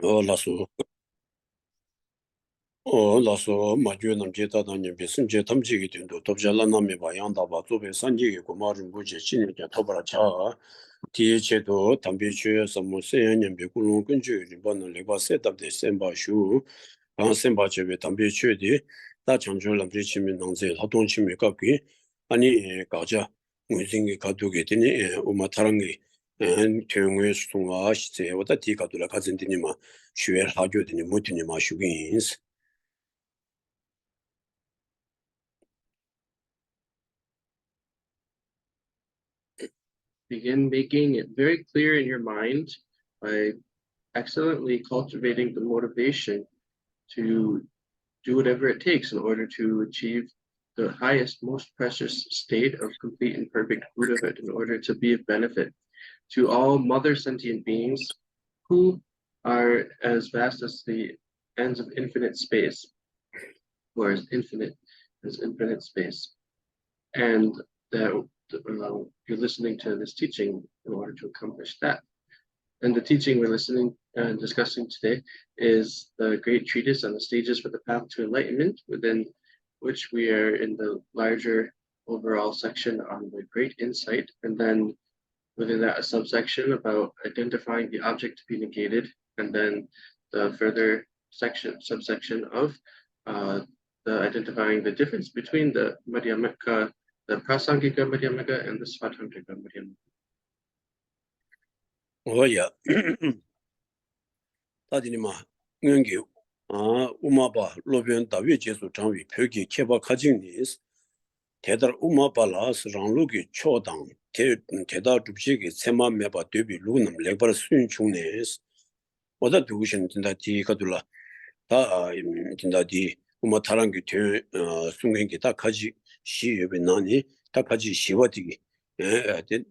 Oh, lasso, Maju Namjeta Daniel Besson Jetam Jigi to Topjala Nami by Yandaba, Tobe Sanji, Kumarin Buji, Chinika, Tobra Cha, Tieto, Tambichu, Samusean, and Bikulun Kunju, Ribbon, Leva set up the Semba Shu, Semba Chebe, Tambichu, Tachanjo, and Richimin on the Hatonchi Mikapi, Ani Gaja, Muzingi Katugetini, Umatarangi, and Tungwes Tunga, what a tika to the Kazindinima, Shuel Haju, the Mutinima Shugins. Begin making it very clear in your mind by excellently cultivating the motivation to do whatever it takes in order to achieve the highest, most precious state of complete and perfect Buddhahood, in order to be of benefit to all mother sentient beings who are as vast as the ends of infinite space, or as infinite as infinite space. And that you're listening to this teaching in order to accomplish that. And the teaching we're listening and discussing today is the great treatise on the stages for the path to enlightenment, within which we are in the larger overall section on the great insight, and then within that a subsection about identifying the object to be negated, and then the further subsection of the identifying the difference between the Madhyamaka, the Prasangika Madhyamaka, and the Svatantrika Madhyamaka. Oh, yeah. Tadinima, Nungi, Umaba, Lobian, Davi Jesu Tangi, Pyogi, Keba Kajingis, Tedar Umabalas, Ranlugi, Chodang, Tedar Dubjigi, Sema Meba Dubi, Lunam, Lebar Sun Chunes, or the Dushan Tindati Kadula, Tindati, Umatarangi, Sungi, Takaji, Shi, Benani, Takaji, Shivati,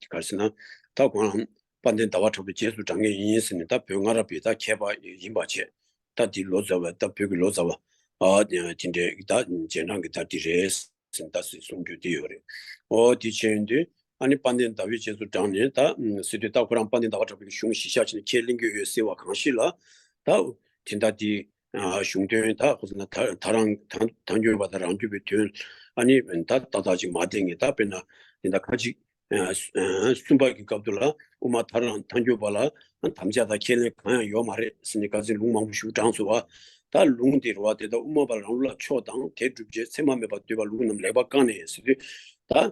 Karsina, Takwan. Pandin dawa chobe jesu change yin sin da pyo ngara bi da kheba yin ba che da di lo zawa da pyo lo zawa tinde da jenang da di res sin da si sung ju di yore o di chen de ani pandin dawi jesu change da si de da kuran pandin dawa chobe shung shi sha chin ke ling ge se wa kang shi la da tinda di shung de da hu na tarang tang ju ba da rang ju bi tön ani da da ji ma ding da pe na tinda kaji 순박이 갑들라 우마 다른 단교발라 담자다 켈레 그냥 요 말에 스니까지 룽망부슈 장수와 다 룽디로와 되다 우마발 올라 초당 대주제 세마메 받되바 룽남 레바까네 스디 다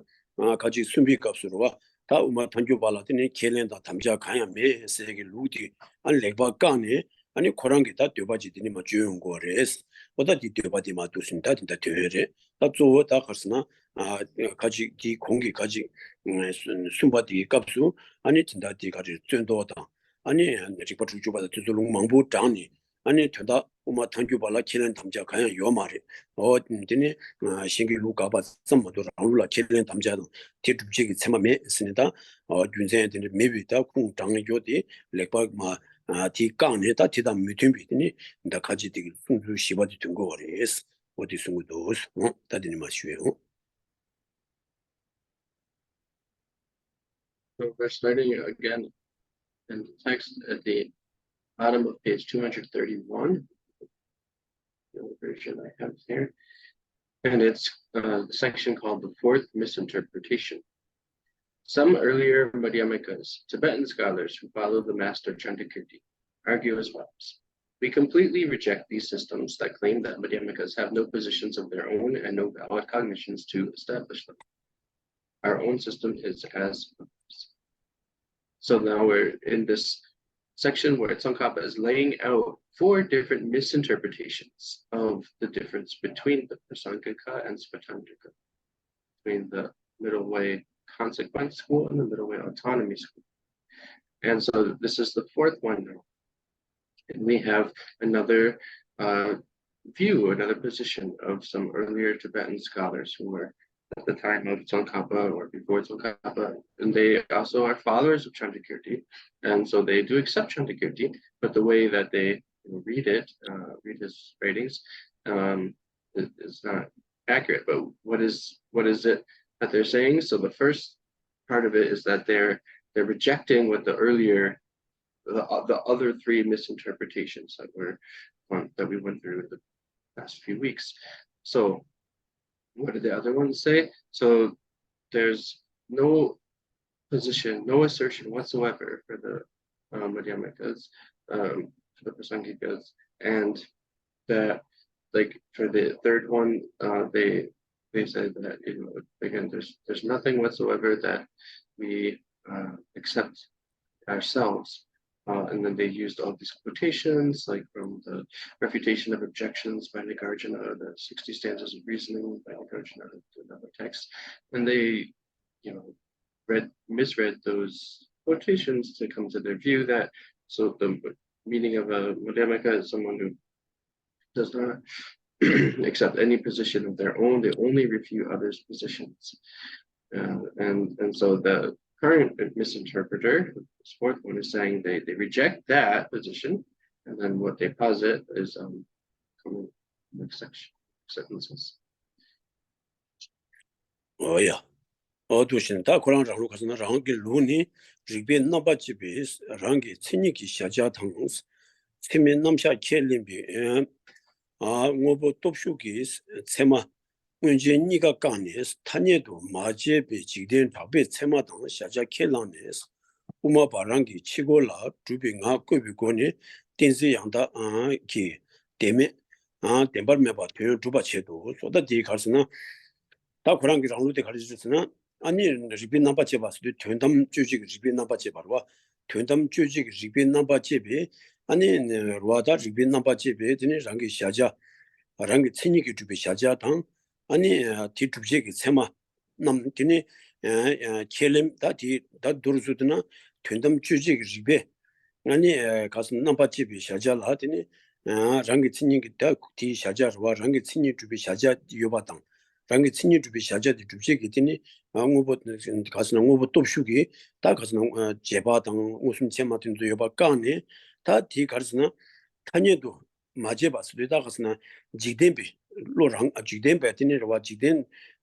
가지 순비 값으로와 다 우마 단교발라더니 켈렌다 담자 가야 매 세게 루디 안 레바까네 아니 코랑게 다 되바지더니 뭐 주용 거레스 보다 뒤되바디 마두신다 진짜 되레 다 조다 가스나 가지 기 공기 가지 순바디 값수 아니 진다디 가지 전도다 아니 리포 주주바다 주zulung 망부 장니 아니 된다 우마 tangyubala 킬렌 담자 가야 요 말이 근데 신기 루가바 좀도 라울라 킬렌 담자도 뒤줍지기 참마메 있습니다 윤세한테 매비다 쿵 장의 요디 렉바마 디 깡네다 디다 미팅비니 나 가지 되게 순수 시바디 된거 그래스 어디 숨도 다디니 마시요. So we're starting again in the text at the bottom of page 231, the version I have here, and it's the section called the fourth misinterpretation. Some earlier Madhyamikas, Tibetan scholars who follow the master Chandrakirti, argue as follows. We completely reject these systems that claim that Madhyamikas have no positions of their own and no valid cognitions to establish them. Our own system is as follows. So now we're in this section where Tsongkhapa is laying out 4 different misinterpretations of the difference between the Prasangika and Svatantrika, between the middle way consequence school and the middle way autonomy school. And so this is the 4th one now. And we have another view, another position of some earlier Tibetan scholars who were at the time of Tsongkhapa or before Tsongkhapa, and they also are followers of Chandrakirti, and so they do accept Chandrakirti, but the way that they read his writings, is not accurate. But what is it that they're saying? So the first part of it is that they're rejecting what the earlier the other three misinterpretations that we went through the past few weeks. So what did the other ones say? So there's no position, no assertion whatsoever for the Madhyamikas, for the Prasangikas, and that, like, for the third one, they said that, again, there's nothing whatsoever that we accept ourselves. And then they used all these quotations, like from the Refutation of Objections by Nagarjuna, the 60 stanzas of reasoning by Nagarjuna, another text, and they, misread those quotations to come to their view that, so the meaning of a Madhyamika is someone who does not accept any position of their own, they only refute others' positions. And so the current misinterpreter, this fourth one, is saying they reject that position, and then what they posit is coming next section sentences. Oh yeah. 어두신 다 그런 장로 가서는 랑기 루니 리베 나바치비 랑기 친이기 샤자당 세면 남샤 켈림비 뭐뭐 톱슈기 세마 문제 니가 까네스 타녀도 마제비 지된 답에 세마당 샤자 켈랑네스 우마 바랑기 치고라 주빙아 꾸비고니 딘스 양다 기 데메 덴바메바 되 주바체도 소다디 가서는 다 그런 게 장로대 가르치셨으나 아니 리빈 넘버 제바스도 된담 주직 리빈 넘버 제바와 된담 주직 리빈 넘버 제비 아니 로아다 리빈 넘버 제비 되는 랑기 샤자 랑기 친이기 주비 샤자당 아니 디주직이 세마 남 되니 켈림 다디 다 두르주드나 된담 주직 리베 아니 가서 넘버 제비 샤자라 되니 랑기 친이기 다디 샤자와 랑기 친이 주비 샤자 요바당 랑기 친이 주비 샤자디 주비게 되니 아무것 가서 아무것 톱슈기 다 가서 제바당 무슨 제마든도 요바 까네 다디 가서나 타녀도 맞에 봤을 때 가서나 지덴비 로랑 지덴베 되니와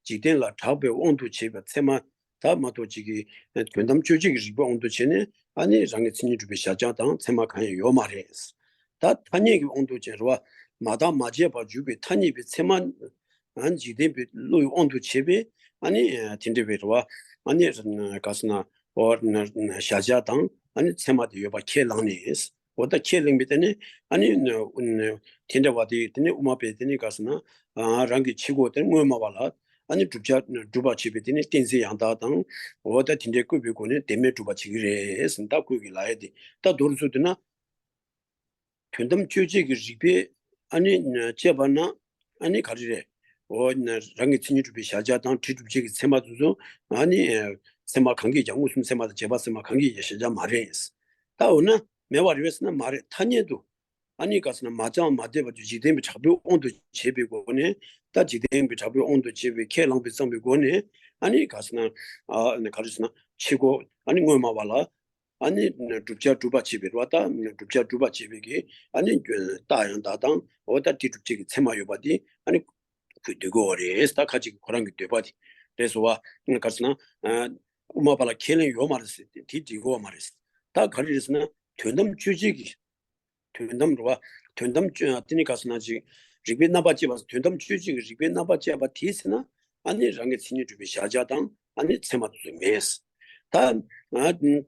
지덴라 타베 온도 제바 세마 다마도 지기 변담 조직이 리버 온도 제네 아니 랑기 친이 주비 샤자당 세마 칸 요마레스 다 타녀기 온도 제로와 마다 맞에 봐 주비 타녀비 세만 안 지덴비 로 온도 제비 아니 틴데베로와 아니 가스나 or 샤자당 아니 세마디 요바 켈랑니스 오다 켈링비더니 아니 틴데와디 드니 우마베드니 가스나 랑기 치고든 뭐마발라 아니 주바 치베드니 틴세 양다당 오다 틴데 꾸비고니 데메 주바 치기레 했습니다 꾸기 라야디 다 도르수드나 견담 주직이 리베 아니 제바나 아니 가리레 랑기 친이 주비 샤자당 뒤주직이 세마도도 아니 세마 관계자 무슨 세마도 제바 세마 관계자 시자 말해스 다오나 메와리스나 말에 타녀도 아니 가스나 마자 마데바 지데미 잡고 온도 제비고네 다 지데미 잡고 온도 제비 켈랑비 상비고네 아니 가스나 가르스나 치고 아니 뭐마발라 아니 두바 집에 왔다 두바 집에게 아니 다양다당 어다 뒤주직이 세마요바디 아니 그 되고레스 다 같이 그런 게 돼봐디 그래서 와 가스나 우마발라 켈링 요 말스 디디고 말스 다 가르스나 된담 주직이 된담로와 된담 주한테 가서나지 리빈 나바지 봐서 된담 주직이 리빈 나바지 봐 디스나 아니 랑게 친이 주비 샤자당 아니 세마도 메스 다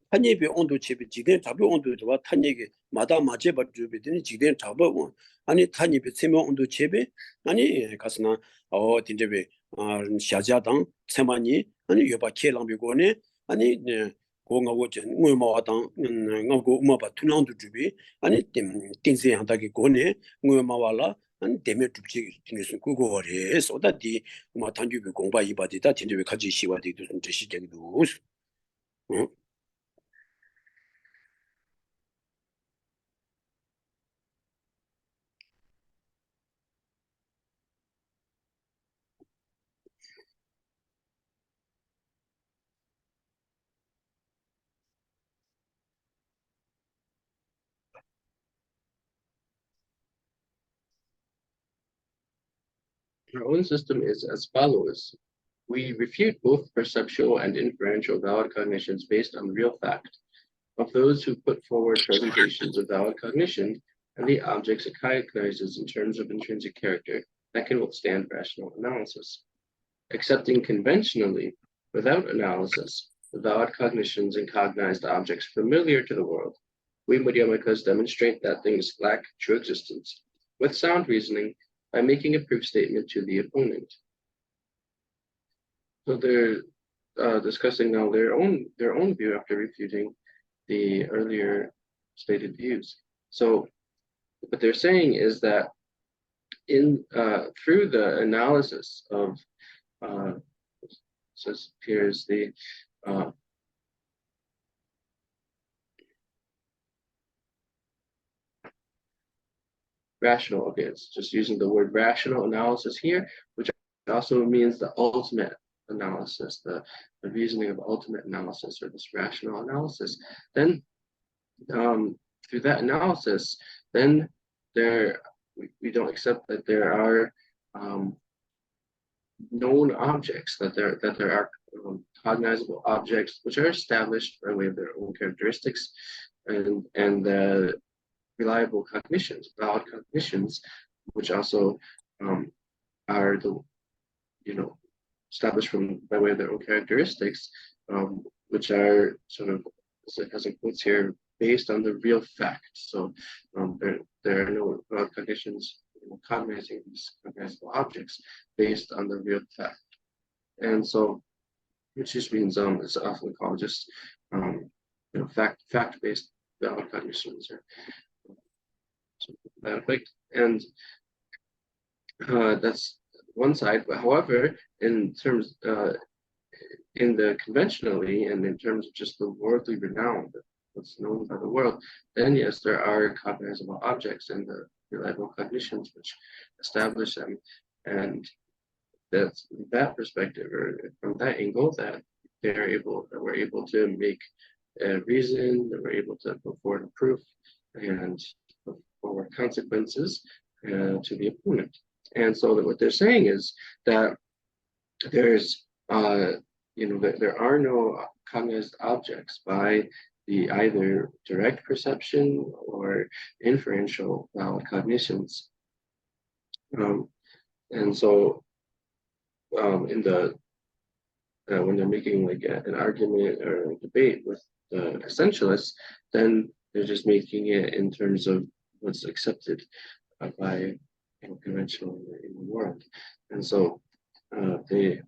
탄예비 온도 집이 지된 잡이 온도와 탄예기 마다 맞제 봐 주비더니 지된 잡아 아니 탄예비 세마 온도 집이 아니 가서나 딘데베 샤자당 세마니 아니 요바 켈랑비고네 아니 공하고 뭐마와당 ngaw고 우마바 투나운도 주비 아니 띵세 한다기 고네 뭐마와라 아니 데메 줍지 띵스 고고레 소다디 우마 단주비 공바 이바디다 딘데베 가지 시와디도 좀 제시되기도 Our own system is as follows. We refute both perceptual and inferential valid cognitions based on real fact. of those who put forward presentations of valid cognition and the objects it recognizes in terms of intrinsic character that can withstand rational analysis. Accepting conventionally, without analysis, the valid cognitions and cognized objects familiar to the world, we Madhyamikas demonstrate that things lack true existence with sound reasoning by making a proof statement to the opponent. So they're discussing now their own view after refuting the earlier stated views. So what they're saying is that in through the analysis of says here's the rational, okay, it's just using the word rational analysis here, which also means the ultimate analysis, the reasoning of ultimate analysis, or this rational analysis. Then through that analysis, then we don't accept that there are known objects, that there are cognizable objects which are established by way of their own characteristics and reliable cognitions, valid cognitions, which also are established by way of their own characteristics, which are sort of, as it quotes here, based on the real fact. So there are no cognitions cognizing these cognizable objects based on the real fact. And so, which just means it's often called just fact-based valid cognitions, or something to that effect. And that's one side. But however, in terms in the conventionally and in terms of just the worldly renown, what's known by the world, then yes, there are cognizable objects and the reliable cognitions which establish them. And that's that perspective, or from that angle, that we're able to make a reason, that we're able to put forward a proof and put forward consequences to the opponent. And so that what they're saying is that there's that there are no cognized objects by the either direct perception or inferential valid cognitions. And so in the when they're making like an argument or a debate with the essentialists, then they're just making it in terms of what's accepted by conventional in the world. And so they're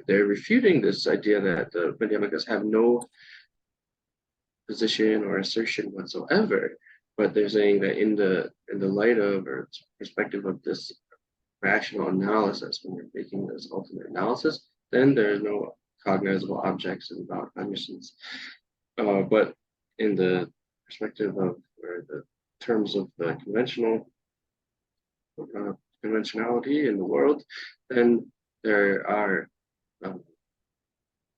refuting this idea that the Madhyamikas have no position or assertion whatsoever, but they're saying that in the light of or perspective of this rational analysis, when you're making this ultimate analysis, then there are no cognizable objects and valid cognitions. But in the perspective of, or the terms of the conventionality in the world, then there are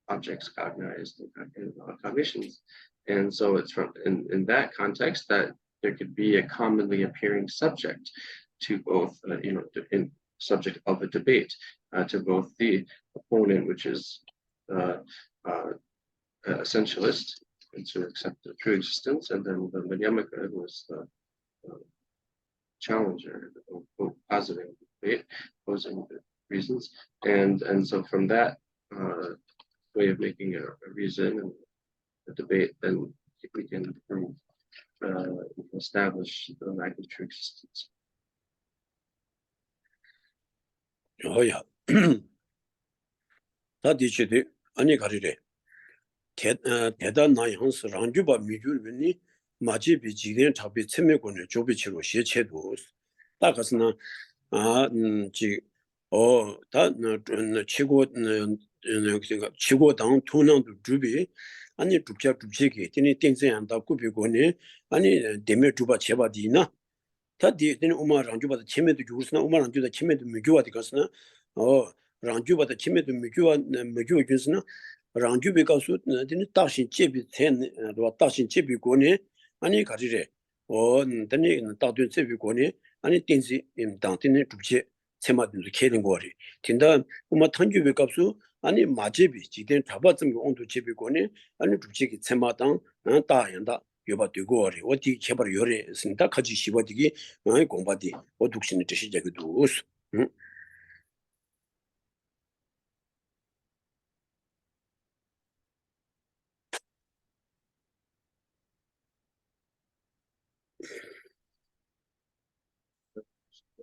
objects cognized and cognitions. And so it's from in that context that there could be a commonly appearing subject to both, in subject of a debate, to both the opponent, which is essentialist, and to accept the true existence, and then the Madhyamika, who is the challenger, positing the debate, posing the reasons, and so from that way of making a reason and a debate, then we can prove, establish the lack of true existence. Oh yeah. That did any carriere. Tedan Nayans Ranjuba Migulvini, Maji Bijian Tabi Temekon, Jobichiro, Shechedos. Takasna, that Chigo down, Tunan to Jubi, and you took to Chiki, any things and Kupigone, and Demer Juba Chebadina. That did Umar Ranjuba the Chimid to Jusna, Umar and the Chimid Mugua the Casna, Ranjuba the Chimid Mugua Jusna. Ranju because didn't touch in Chibi 10 or touch in Chibi Gone, any carriere, or then in Tatu Chibi Gone, any things in Dantine to Chema in the Killing Worry. Tinda Umatanju Vikapsu, 아니 마제비 지된 잡아zum 온도 제비고니 아니 주식이 체마당 다양다 요바되고 어리 어디 개발 요래 있습니다. 같이 씹어지기 공바디 어둑신의 뜻이자기도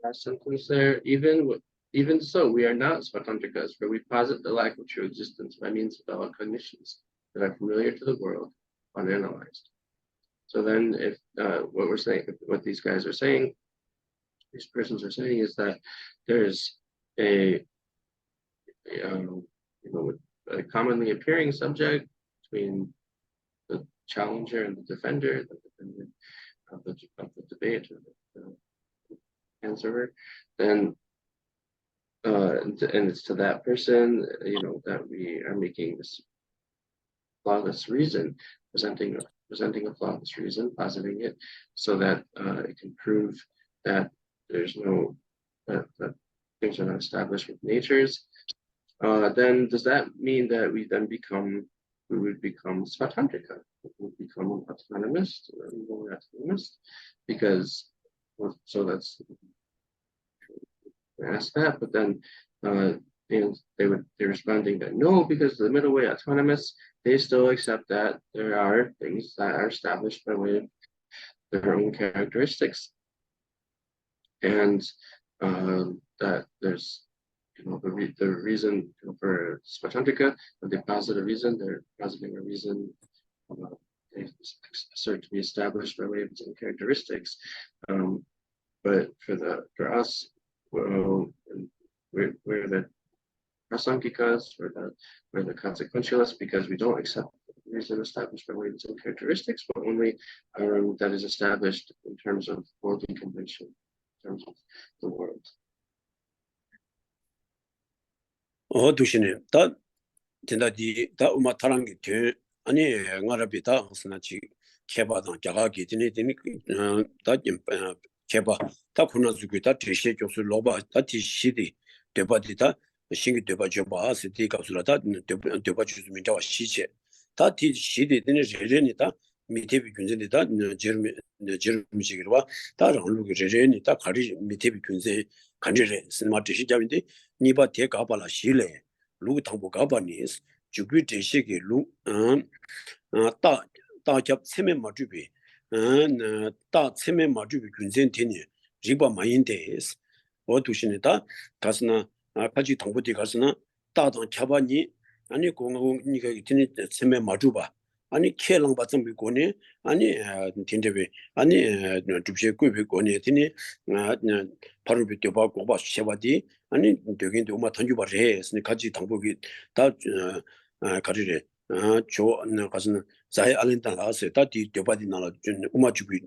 Last sentence there, even so, we are not Svatantrikas, for we posit the lack of true existence by means of our cognitions that are familiar to the world, unanalyzed. So then, if what we're saying, what these guys are saying, these persons are saying, is that there's a a commonly appearing subject between the challenger and the defender, the defendant of the debate, or the answerer, then and it's to that person, that we are making this flawless reason, presenting a flawless reason, positing it, so that it can prove that there's no that things are not established with natures. Then does that mean that we would become Svatantrika? We would become autonomist, more autonomist? Because so that's ask that, but then they're responding that no, because the middle way autonomous, they still accept that there are things that are established by way of their own characteristics, and that there's the reason for Svatantrika, when they posit a reason, they're positing a reason they assert to be established by way of its own characteristics. But for us, we're the Prasangikas, we're the consequentialists, because we don't accept reason established by way of its own characteristics, but only that is established in terms of worldly convention, in terms of the world. 두시네 다 진다디 다 우마 타랑기 되 아니 nga라비다 스나치 개바당 자가기 되니 다 개바 다 군나주기 다 제시 교수 로바 다 지시디 되바디다 신기 되바 줘봐 스티 갑술다 되바 주면 자와 시체 다 지시디 되는 제레니다 미테비 군제니다 제르미지기와 다른 루기 제레니다 가리 미테비 군제 간제레 스마 지시자인데 니바 대가발라 시레 루 당보 가바니스 주규 제시기 다잡 세메 마주비 다 세메 마주비 군센티니 리바 마인데스 어두시니다 가스나 아파지 당보디 가스나 다당 잡아니 아니 공공니가 있더니 세메 마주바 아니 케랑 받좀 비고니 아니 딘데베 아니 줍셰 꾸비 고니 했더니 바로 비켜 봐 고바 쉐바디 아니 되긴데 엄마 던져 봐래 했으니 같이 당보기 다 가리래 저 가서는 자이 알렌다 나왔어요 다디 되바디 나라 준 엄마 주비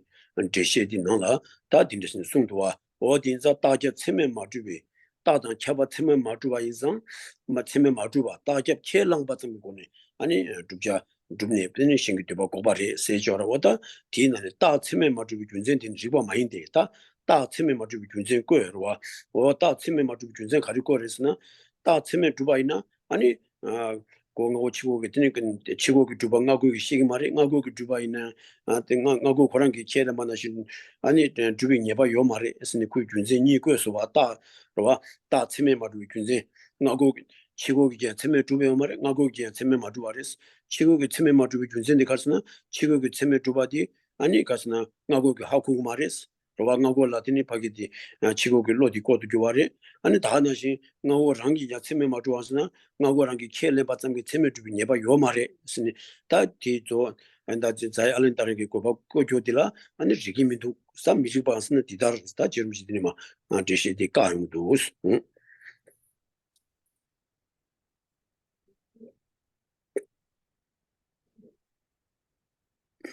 제시디 나라 다 딘데스 송도와 어딘자 다제 체메 마주비 다당 캬바 체메 마주바 이상 마 체메 마주바 다제 케랑 받좀 고니 아니 줍자 줍네 되는 신기 되바 고바리 세죠라고다 디나네 다 체메 마주비 준전된 리바 마인데 다 체메 마주비 준전 거여와 다 체메 마주비 준전 가지고 그랬으나 다 체메 주바이나 아니 공고 치고게 되니까 치고게 주방하고 시기 말이 나고게 주바이나 나고 고랑기 체다 만나신 아니 주비 예바 요 말이 했으니 그 준전이 거서 왔다 다 체메 마주비 준전 나고 치고게 체메 주베 말이 나고게 체메 마주바레스 치고게 체메 마주비 준전데 가서나 치고게 체메 주바디 아니 가서나 나고게 하고 말레스 로방하고 라틴이 파기디 치고게 로디 코드 교와레 아니 다나시 나고 랑기야 체메 마주와스나 나고 랑기 켈레 받zam게 체메 주비 예바 요 말에 스니 다디조 안다 자이 알렌타르게 고바 고교디라 아니 지기미도 쌈 미지바스나 디다르스다 제르미지디마 제시디 까용도스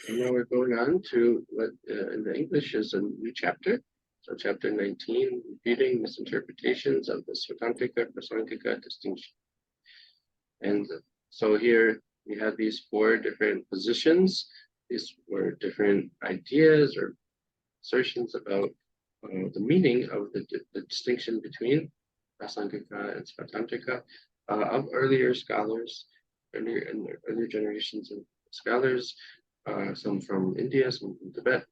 Now we're going on to what in the English is a new chapter. So chapter 19, repeating misinterpretations of the Svatantrika Prasantrika distinction. And so here we have these 4 different positions. These were different ideas or assertions about the meaning of the distinction between Prasantrika and Svatantrika. of earlier scholars, earlier generations of scholars, some from India, some from Tibet.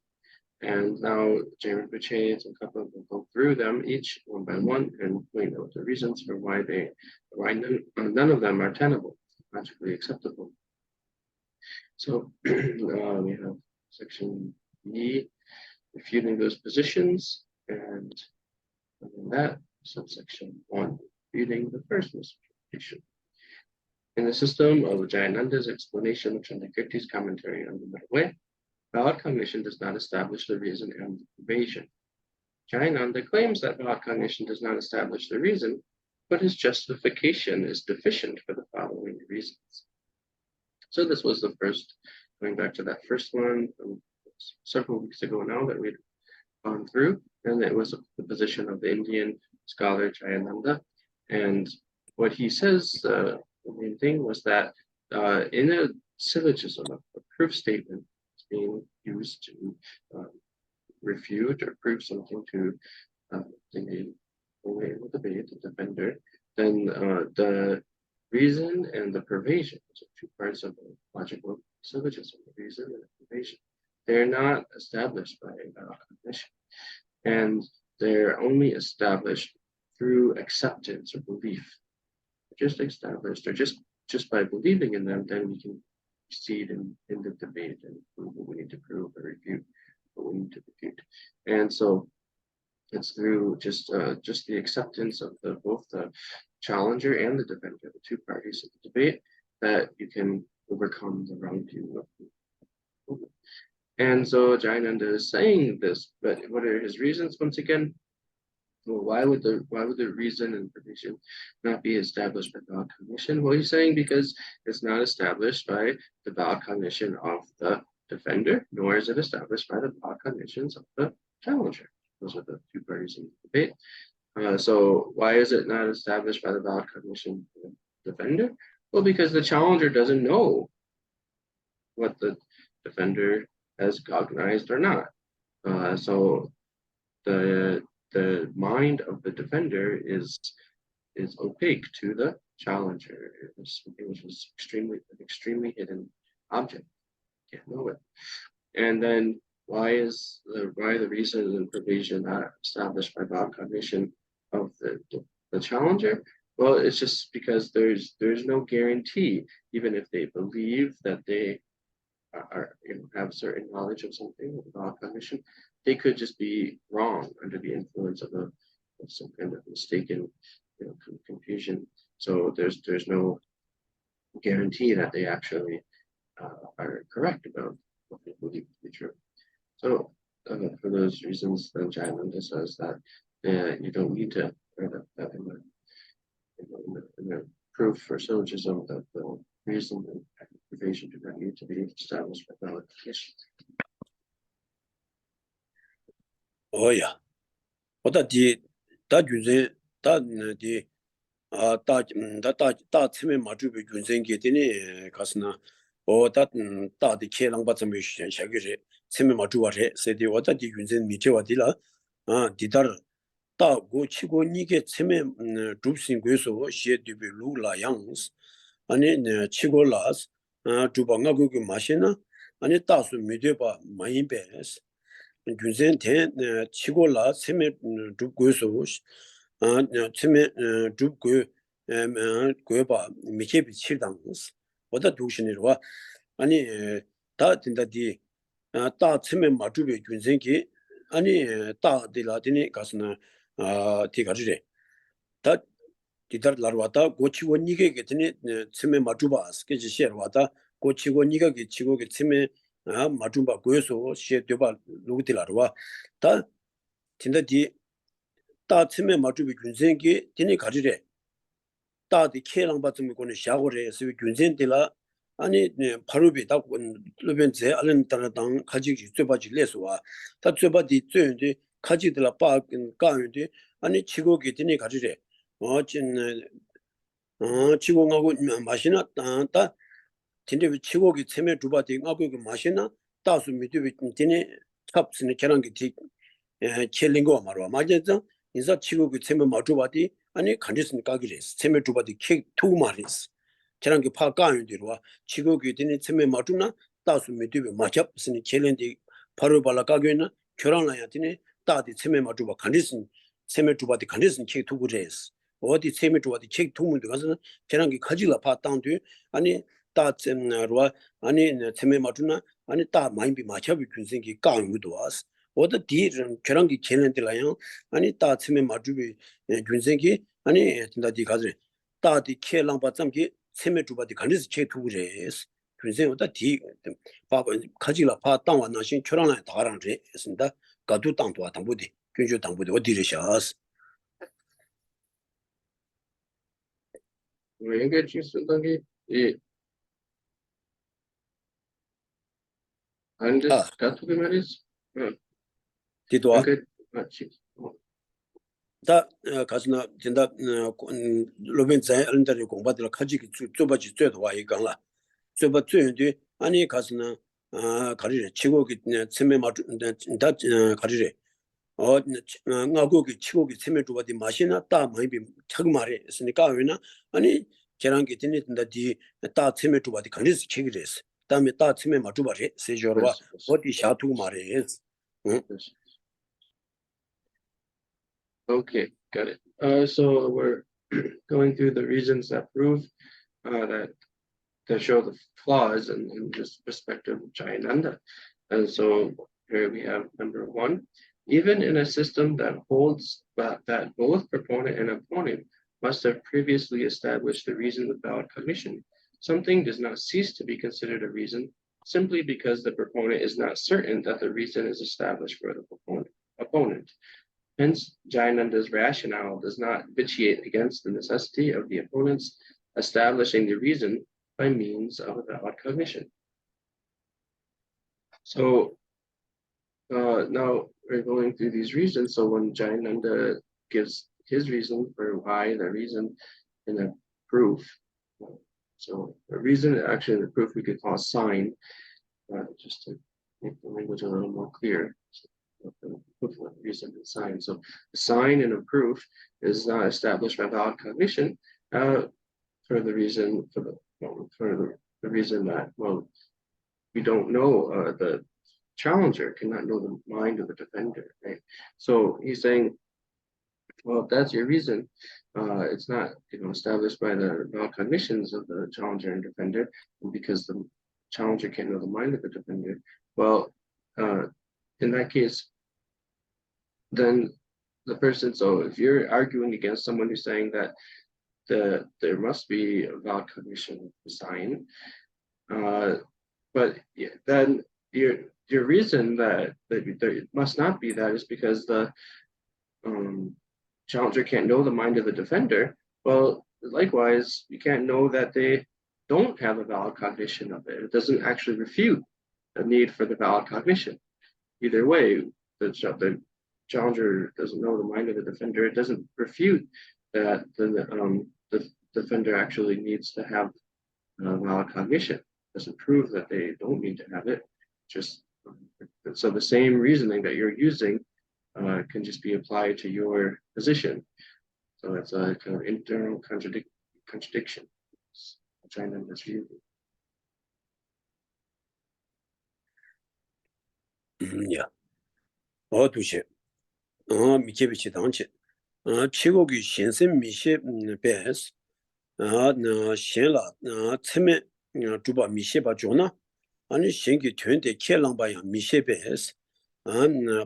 And now James Buchanan and Kappa will go through them each one by one and point out the reasons for why none of them are tenable, logically acceptable. So we have section E, refuting those positions, and in that subsection 1, refuting the first misrepresentation. In the system of Jayananda's explanation of Chandrakirti's commentary on the middle way, valid cognition does not establish the reason and the evasion. Jayananda claims that valid cognition does not establish the reason, but his justification is deficient for the following reasons. So this was the first, going back to that first one from several weeks ago now that we'd gone through, and it was the position of the Indian scholar Jayananda. And what he says, the main thing was that in a syllogism, a proof statement is being used to refute or prove something to the debate, the defender, then the reason and the pervasion, so two parts of the logical syllogism, the reason and the pervasion, they're not established by cognition, and they're only established through acceptance or belief. Just established, or just by believing in them, then we can proceed in the debate and prove what we need to prove or refute what we need to refute. And so it's through just the acceptance of both the challenger and the defender, the two parties of the debate, that you can overcome the wrong view of the. And so Jayananda is saying this, but what are his reasons? Once again, well, why would the reason and permission not be established by valid cognition? Well, he's saying because it's not established by the valid cognition of the defender, nor is it established by the valid cognitions of the challenger. Those are the two parties in the debate. So why is it not established by the valid cognition of the defender? Well, because the challenger doesn't know what the defender has cognized or not. So the mind of the defender is opaque to the challenger. It's something which is an extremely hidden object. Can't know it. And then why the reason and pervasion not established by valid cognition of the challenger? Well, it's just because there's no guarantee, even if they believe that they have certain knowledge of something with valid cognition, they could just be wrong under the influence of some kind of mistaken confusion. So there's no guarantee that they actually are correct about what they believe to be true. So for those reasons, then Jayananda says that you don't need to, or that in the proof for syllogism, that the reason and pervasion do not need to be established by valid cognition. Oh yeah. What that using that 다 처음에 마주비 군생게 되네 가스나 that the kelang but some shagiri 처음에 마주와래 세디 어디 군생 미체와디라 디다르 다 고치고 니게 처음에 줍신 괴소 시에디비 루라 양스 아니 치고라스 주방가 그 마시나 아니 따수 미데바 마인베스 군생 대 치고라 처음에 줍고서 처음에 줍고 그봐 미케비 칠당스 어디 두신이와 아니 다 된다디 다 처음에 마주비 군생기 아니 다 디라디니 가스나 디가지레 다 디다르라와다 고치고 니게 get니 처음에 마주바스 게지 셰르와다 고치고 니가 기치고게 처음에 마주바 고여서 셰되바 루디라와 다 된다디 다 처음에 마주비 군생기 디니 가지레 다디 케랑 받으면 거는 샤고레 스 군생들라 아니 바로비 다 루벤제 알렌타라당 가지기 쇠바지 레스와 다 쇠바디 쇠인데 가지들라 빠 까는데 아니 치고게 되니 가지래 치고하고 마시나 다 진짜 치고게 체매 두바디 하고 그 마시나 다수 미드비 되니 탑스네 계란기 디 첼링고 말와 맞죠 인사 치고게 체매 마주바디 아니 간디스니 까기레스 체메 두바디 케 투마리스 저런 게 파가는데로 지고기 되는 체메 마주나 따수 메디베 마잡스니 챌린지 바로 발라 까기나 결혼라야 되니 따디 체메 마주바 간디스 체메 두바디 간디스니 케 투구레스 어디 체메 두바디 케 투문도 가서 저런 게 가지라 파 땅도 아니 따 쳔나로 아니 체메 마주나 아니 따 마인비 마잡이 군생기 까는도 와스 어디 디런 저런 게 챌린지라요 아니 따 체메 마주비 군생기 아니 진다디 가지 따디 케랑 바점기 세메 주바디 간리스 체 두그레스 군생보다 디 바바 가지라 파 땅와 나신 초랑라 다랑제 했습니다 가두 땅도와 당부디 군주 당부디 어디르샤스 왜 이게 지수던 게이 안데 가투게 말이스 디도와 이게 맞지 다 가스나 진다 로벤자에 안다리 공부들 가지기 좁아지 쨘도와 이강라 좁아 쨘디 아니 가스나 가리래 치고기 체메 마주다 가리래 나고기 치고기 체메 주바디 마시나 따 마이비 척 말에 있으니까 왜나 아니 계란기 되는데 디따 체메 주바디 간리스 치기레스 다음에 따 체메 마주바레 세조로와 어디 샤투 말에 응 Okay, got it. So we're going through the reasons that prove that show the flaws in this perspective of Jayananda. And so here we have number one. Even in a system that holds that both proponent and opponent must have previously established the reason with valid cognition, something does not cease to be considered a reason simply because the proponent is not certain that the reason is established for the opponent. Hence, Jayananda's rationale does not vitiate against the necessity of the opponents establishing the reason by means of a valid cognition. So now we're going through these reasons. So when Jayananda gives his reason for why the reason in a proof, so the reason actually in the proof we could call sign, just to make the language a little more clear. The equivalent reason and sign. So the sign in a proof is not established by valid cognition for the reason that we don't know the challenger cannot know the mind of the defender, right? So he's saying, well, if that's your reason, it's not established by the valid cognitions of the challenger and defender, because the challenger can't know the mind of the defender. Well, in that case, then the person, so if you're arguing against someone who's saying that there must be a valid cognition sign, but then your reason that there must not be that is because the challenger can't know the mind of the defender. Well, likewise, you can't know that they don't have a valid cognition of it. It doesn't actually refute the need for the valid cognition. Either way, the challenger doesn't know the mind of the defender. It doesn't refute that the defender actually needs to have valid cognition. It doesn't prove that they don't need to have it. Just so the same reasoning that you're using can just be applied to your position. So it's a kind of internal contradiction. China in this view. Yeah. 어두시 미제비치 당치 최고기 신선 미셰 베스 나 신라 체메 주바 미셰바 조나 아니 신기 된데 켈랑바야 미셰 베스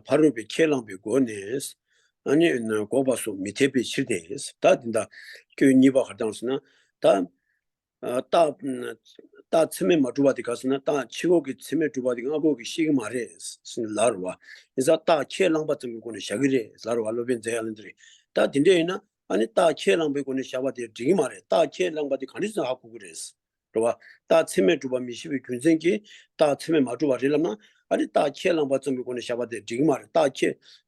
바로비 켈랑비 고네스 아니 고바소 미테비 치데스 다딘다 그 니바 하당스나 다 치매 마주바디 가스나 다 치고기 치매 주바디 가고기 시기 말에 신라르와 이자 다 켈랑바쯤 고네 샤기레 라르와 로벤 제알들이 다 딘데이나 아니 다 켈랑베고네 샤바디 디기 말에 다 켈랑바디 간리스 하고 그랬어 그러와 다 치매 주바 미시비 군생기 다 치매 마주바리라나 아니 다 켈랑바쯤 고네 샤바디 디기 말에 다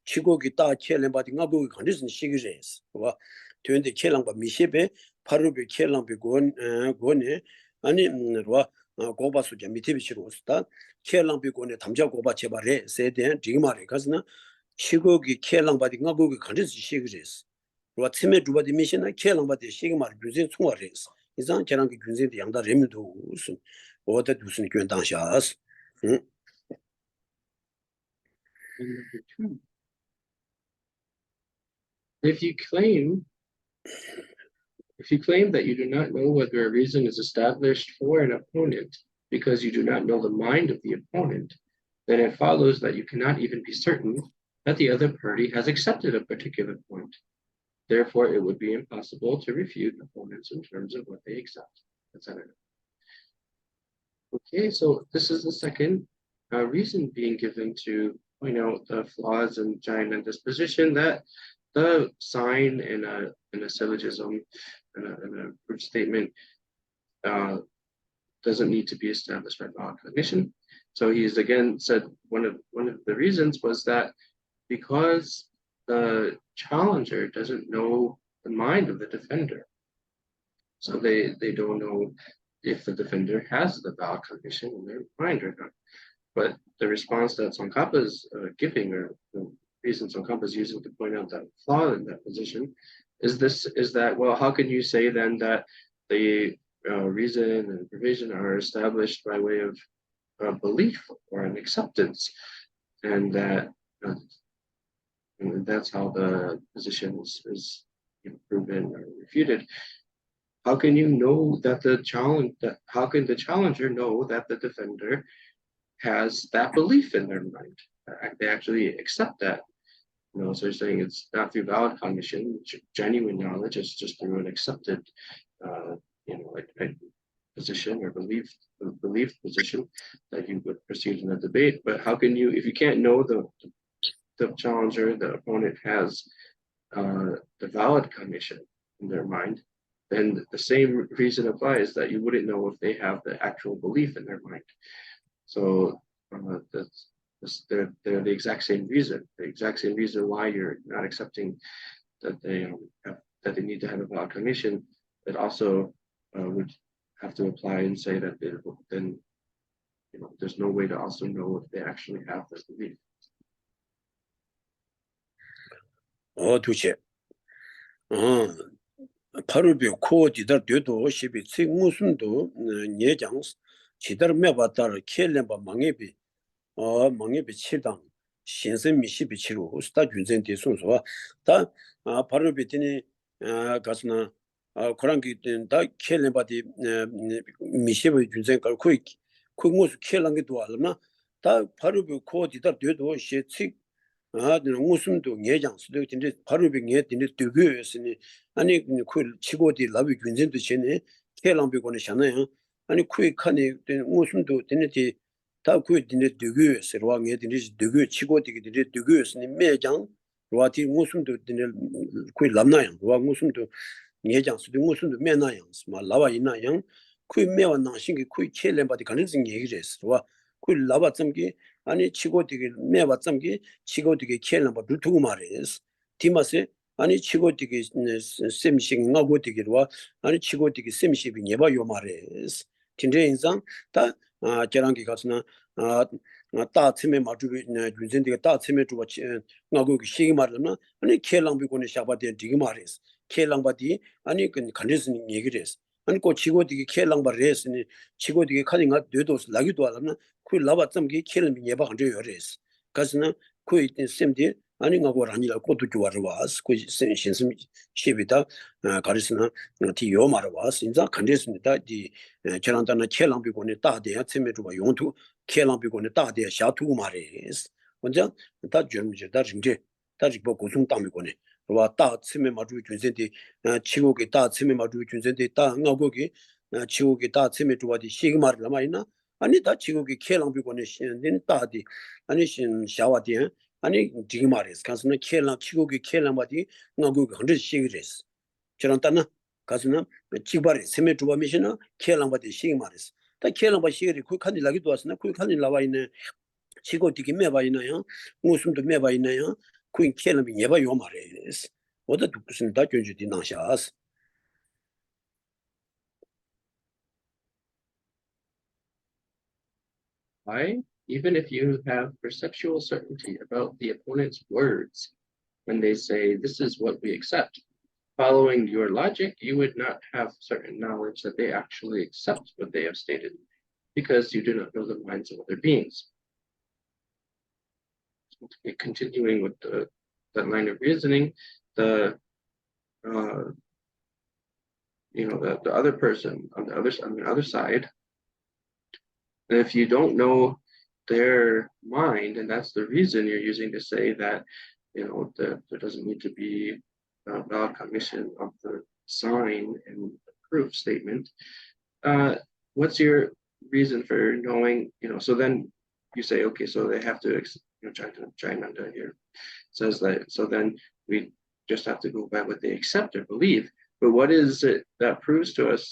치고기 다 켈랑바디 가고기 간리스 시기레스 그러와 되는데 켈랑바 미시베 파르비 켈랑비 고네 아니 와 고바수자 미티비치로 왔다 켈랑비 고네 담자 고바 제발에 세대 디기 말에 가스나 치고기 켈랑바디 가고기 간리스 시기레스 와 치매 주바디 미신나 켈랑바디 시그마르 균진 총아레스 이상 저랑게 균진의 양다 레미도 무슨 어디 무슨 괜당샤스 응 And number two, if you claim that you do not know whether a reason is established for an opponent because you do not know the mind of the opponent, then it follows that you cannot even be certain that the other party has accepted a particular point. Therefore, it would be impossible to refute opponents in terms of what they accept, etc. Okay, so this is the second reason being given to point out the flaws in Jaina disposition, that the sign in a syllogism, in a proof statement, doesn't need to be established by valid cognition. So he's again said one of the reasons was that because the challenger doesn't know the mind of the defender, so they don't know if the defender has the valid cognition in their mind or not. But the response that Tsongkhapa is giving, or the reason Tsongkhapa is using to point out that flaw in that position, is that, well, how can you say then that the reason and provision are established by way of belief or an acceptance, and that and that's how the position is proven or refuted? How can you know that how can the challenger know that the defender has that belief in their mind? They actually accept that. So you're saying it's not through valid cognition, genuine knowledge, it's just through an accepted, like position or belief position that you would proceed in a debate. But how can you, if you can't know the challenger, the opponent has the valid cognition in their mind, then the same reason applies, that you wouldn't know if they have the actual belief in their mind. So they're the exact same reason. The exact same reason why you're not accepting that they need to have a valid cognition. It also would have to apply and say that then there's no way to also know if they actually have this belief. 두체 파르비 코디다 되도 시비 책 무슨도 예장 지다를 매봤다를 켈렘바 망예비 망예비 치당 신선 미시비 치로 스타 균전 대송소와 다 파르비티니 가스나 그런게 다 켈렘바디 미시비 균전 걸 코이 무슨 켈랑게 도알나 다 파르비 코디다 되도 시책 무슨도 예장수도 근데 바로 빙에 되는 되게였으니 아니 그 치고디 라비 균전도 전에 켈랑비고는 샤나요 아니 쿠이 칸이 무슨도 되는지 다 쿠이 되는 되게였어 왕에 되는 되게 치고디게 되는 되게였으니 매장 와티 무슨도 되는 쿠이 람나요 와 무슨도 예장수도 무슨도 매나요 말 라와 있나요 쿠이 매와 나신게 쿠이 켈렘바디 가능성 얘기를 했어 와 쿠이 라바 점기 아니 치고디게 매봤점기 치고디게 켈넘바 두고 말이스 디마세 아니 치고디게 셈식 나고디게와 아니 치고디게 셈식이 예바 요 말이스 진짜 인상 다 저랑기 가스나 다침에 맞주비 준전디가 다침에 주고 나고기 시기 말이나 아니 켈랑비고네 샤바데 디기 말이스 켈랑바디 아니 그 간데스니 얘기를 했어 아니 고 치고디게 켈랑바 레스니 치고디게 카딩가 되도 라기도 알나 그 라바점기 켈미 예바 한저 요레스 가스나 그 셈디 아니가 고라니라 고도 좋아로 와스 그 신심 시비다 가르스나 티요 말어 와스 인자 간데스니다 디 저런다나 켈랑비고네 다대야 셈메주가 용투 켈랑비고네 다대야 샤투 말이스 먼저 다 줄미다 징제 다지보 고송 담미고네 와 다침에 마주 준센디 치고게 다침에 마주 준센디 다 나고게 치고게 다침에 주와디 시그마를 남아있나 아니 다 치고게 켈랑비고네 신된 다디 아니 신 샤와디 아니 지금 말이스 가서는 켈랑 치고게 켈랑바디 나고게 한데 시그레스 저런 따나 가서는 치바리 세메 주와 미시나 켈랑바디 시그마리스 다 켈랑바 시그리 그 칸이 라기도 왔으나 그 칸이 나와 있네 치고디게 매바 있나요 무슨도 매바 있나요 Queen Kellam Yeva Yomares. What the Dukusin Dutch did not shas. Why? Even if you have perceptual certainty about the opponent's words, when they say, this is what we accept, following your logic, you would not have certain knowledge that they actually accept what they have stated, because you do not know the minds of other beings. Continuing with that line of reasoning, the the other person on the other side, if you don't know their mind, and that's the reason you're using to say that that there doesn't need to be valid cognition of the sign and the proof statement. What's your reason for knowing? So then you say, okay, so they have to Jayananda here says that, so then we just have to go by what they accept or believe. But what is it that proves to us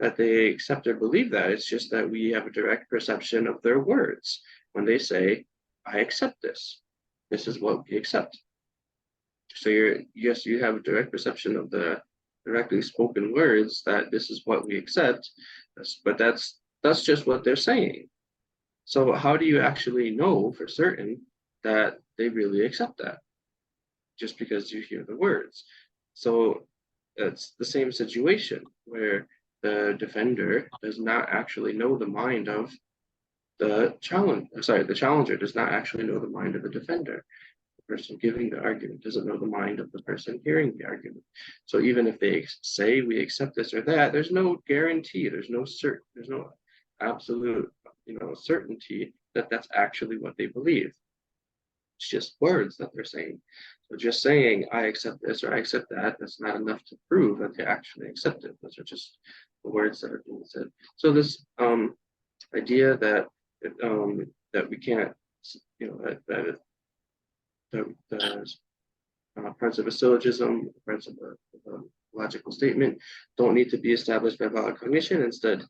that they accept or believe that? It's just that we have a direct perception of their words. When they say, I accept this, this is what we accept. So you have a direct perception of the directly spoken words that this is what we accept, but that's just what they're saying. So how do you actually know for certain that they really accept that? Just because you hear the words. So it's the same situation where the defender does not actually know the mind of the challenger does not actually know the mind of the defender. The person giving the argument doesn't know the mind of the person hearing the argument. So even if they say we accept this or that, there's no guarantee, there's no absolute certainty that that's actually what they believe. It's just words that they're saying. So just saying I accept this or I accept that, that's not enough to prove that they actually accept it. Those are just the words that are being said. So this idea that that we can't, that the parts of a syllogism, parts of a logical statement don't need to be established by valid cognition. Instead,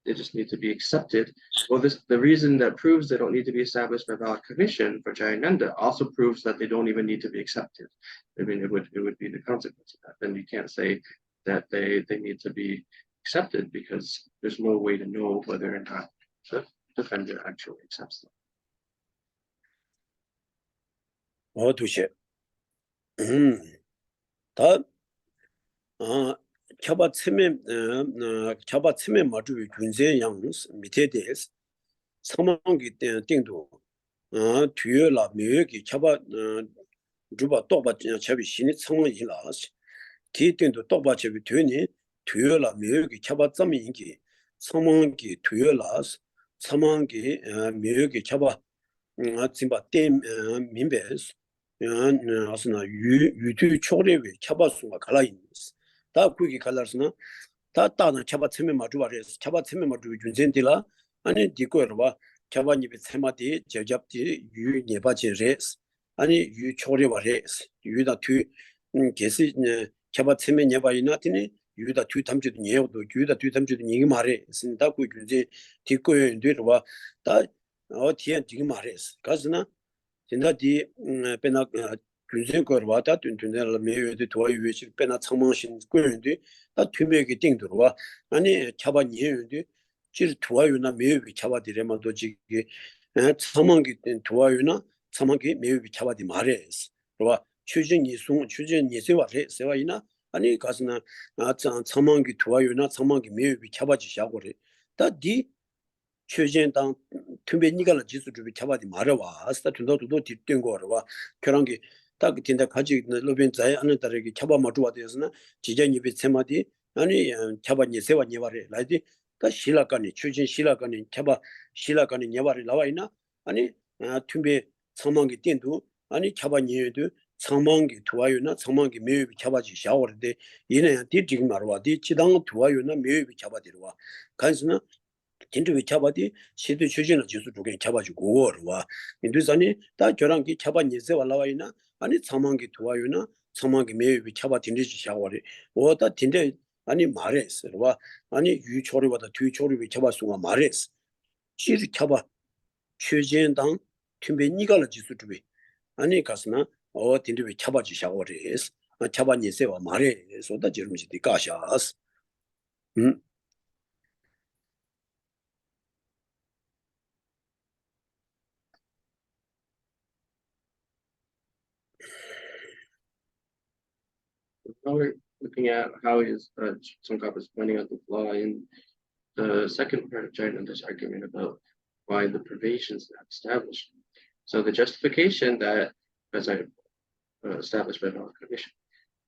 they just need to be accepted. Well, the reason that proves they don't need to be established by valid cognition for Jayananda also proves that they don't even need to be accepted. I mean, it would be the consequence of that. Then you can't say that they need to be accepted, because there's no way to know whether or not the defender actually accepts them. 캬바 치매 마주의 군세 양스 밑에 대해서 상황기 땡도 뒤에라 매기 캬바 주바 또바 잡이 신이 상황이라서 기땡도 또바 잡이 되니 뒤에라 매기 캬바 점인기 상황기 뒤에라서 상황기 매기 캬바 짐바 땜 민베스 아스나 유튜브 초래에 캬바수가 갈라있는스 다 그게 갈라스나 다 따나 캬바 체메 마주바레스 캬바 체메 마주 준젠딜라 아니 디코르바 캬바니베 체마디 제잡디 유 네바제레스 아니 유 초래바레스 유다 투 게시 캬바 체메 네바이나티니 유다 투 탐주도 예도 유다 투 탐주도 얘기 말해 신다 그 이제 디코에 되르바 다 어디에 지금 말했어 가스나 진짜 디 페나 군생 거와다 튼튼을 매여도 도와유시 페나 창망신 꾸는데 다 투명하게 띵들어와 아니 차반 예유도 질 도와유나 매여비 차바디레마도 지게 창망기 된 도와유나 창망기 매여비 차바디 말했어 그와 추진이 세와레 세와이나 아니 가스나 창망기 도와유나 창망기 매여비 차바지 샤고레 다디 최전당 tumbe니가 지수주비 잡아디 말아와 아스타 둔도도 뒷된 거와 결혼기 딱 된다 가지 로빈 자에 안에 따르게 잡아 맞아 되었으나 지전입이 세마디 아니 잡아니 세와니 와래 라이디 그 실라간이 추진 실라간이 잡아 실라간이 녀바리 나와이나 아니 tumbe 상망기 땐도 아니 잡아니에도 상망기 도와요나 상망기 매입이 잡아지 샤워인데 얘네 뒤지금 말와 뒤지당 도와요나 매입이 잡아들어와 간스나 진짜 잡아디 시도 추진을 지수 쪽에 잡아주고 와 인도산이 다 저랑기 잡아니세 올라와이나 아니 상망기 도와요나 상망기 매입이 잡아딘지 샤워리 오다 딘데 아니 말했어 와 아니 유초리보다 뒤초리비 잡아수가 말했어 시리 잡아 최전당 팀베니가를 지수 쪽에 아니 가스나 딘데 잡아지 샤워리 잡아니세와 말해서 다 지름지디 가샤스 looking at how Tsongkhapa is pointing out the flaw in the second part of Jayananda's argument about why the pervasion is not established. So the justification that, as I established by valid cognition,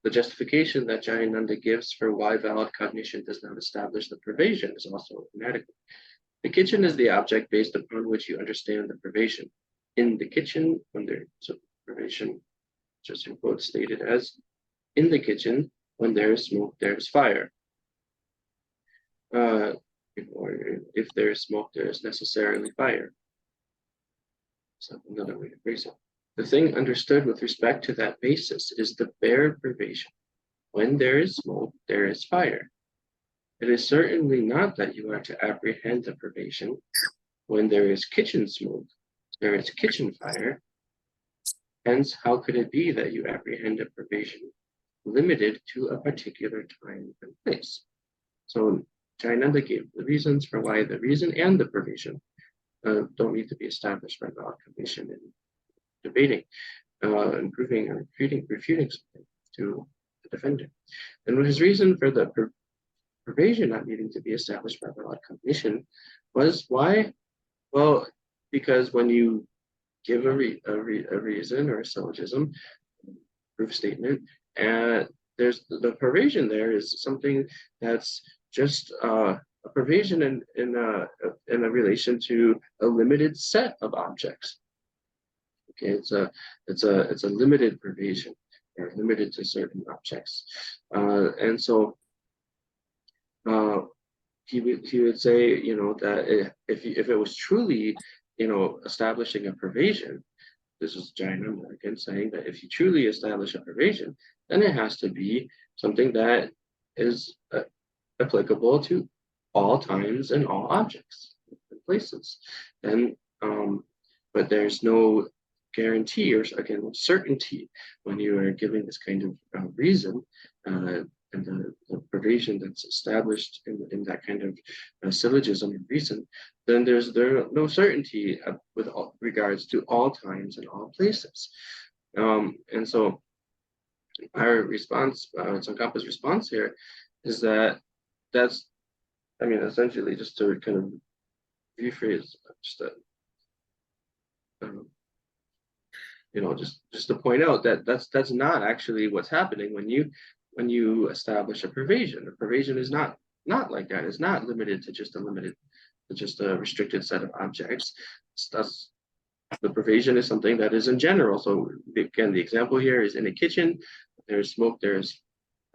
the justification that Jayananda gives for why valid cognition does not establish the pervasion is also inadequate. The kitchen is the object based upon which you understand the pervasion. In the kitchen, when there's a pervasion, just in quotes stated as, in the kitchen, when there is smoke, there is fire. Or if there is smoke, there is necessarily fire. So another way to phrase it. The thing understood with respect to that basis is the bare pervasion. When there is smoke, there is fire. It is certainly not that you are to apprehend the pervasion. When there is kitchen smoke, there is kitchen fire. Hence, how could it be that you apprehend a pervasion limited to a particular time and place? So Jayananda gave the reasons for why the reason and the pervasion don't need to be established by valid cognition in debating, and proving or refuting something to the defendant. And his reason for the pervasion not needing to be established by valid cognition was why? Well, because when you give a reason or a syllogism, proof statement, and there's the pervasion there is something that's just a pervasion in a relation to a limited set of objects. Okay, it's a limited pervasion, or limited to certain objects, and so he would say, that if it was truly, establishing a pervasion, this is Jayananda again saying that if you truly establish a pervasion, then it has to be something that is applicable to all times and all objects and places. And but there's no guarantee or again certainty when you are giving this kind of reason and the pervasion that's established in that kind of syllogism and reason, then there's no certainty with regards to all times and all places. And so our response, Tsongkhapa's response here is that's essentially just to kind of rephrase, just to point out that that's not actually what's happening when you establish a pervasion. A pervasion is not like that. It's not limited to just a restricted set of objects. That's the pervasion is something that is in general. So again, the example here is in a kitchen. There's smoke. There's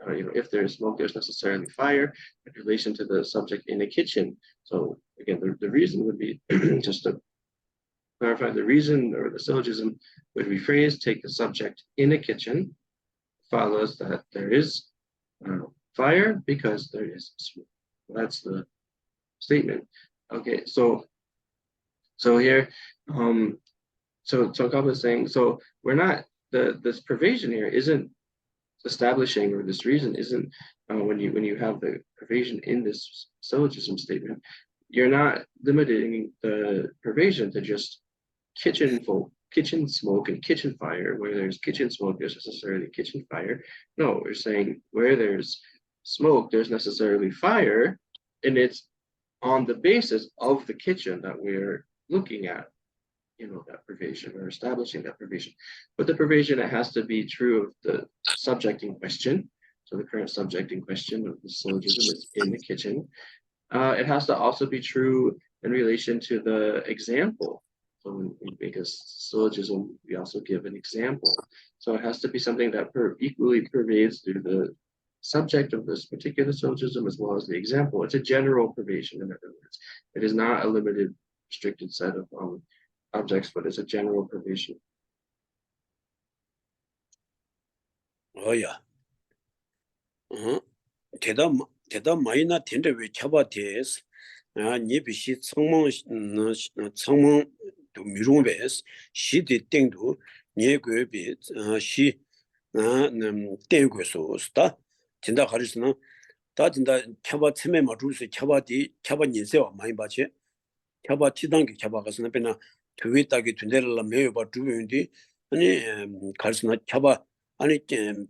if there's smoke, there's necessarily fire in relation to the subject in a kitchen. So again, the reason would be just to clarify the reason, or the syllogism would rephrase: take the subject in a kitchen, follows that there is fire because there is smoke. That's the statement. Okay, so here, so Tsongkhapa is saying, so we're not this pervasion here isn't establishing, or this reason isn't when you have the pervasion in this syllogism statement, you're not limiting the pervasion to just kitchen smoke and kitchen fire. Where there's kitchen smoke, there's necessarily kitchen fire. No, we're saying where there's smoke, there's necessarily fire, and it's on the basis of the kitchen that we're looking at, that pervasion, or establishing that pervasion. But the pervasion, it has to be true of the subject in question. So the current subject in question of the syllogism is in the kitchen. It has to also be true in relation to the example. So when we make a syllogism, we also give an example. So it has to be something that equally pervades through the subject of this particular syllogism as well as the example. It's a general pervasion, in other words. It is not a limited, restricted set of objects, but it's a general pervasion. Oh yeah. 대다 마이나 텐데왜 차바테스 니비시 청몽 도 미롱베스 시디 땡도 니에괴비 시 땡괴소스다 진다 가르스나 다 진다 차바 체메 마주스 차바디 차바 인세와 많이 바체 차바 티단기 차바 가스나 베나 두위따기 둔데라 메요바 두윈디 아니 가르스나 차바 아니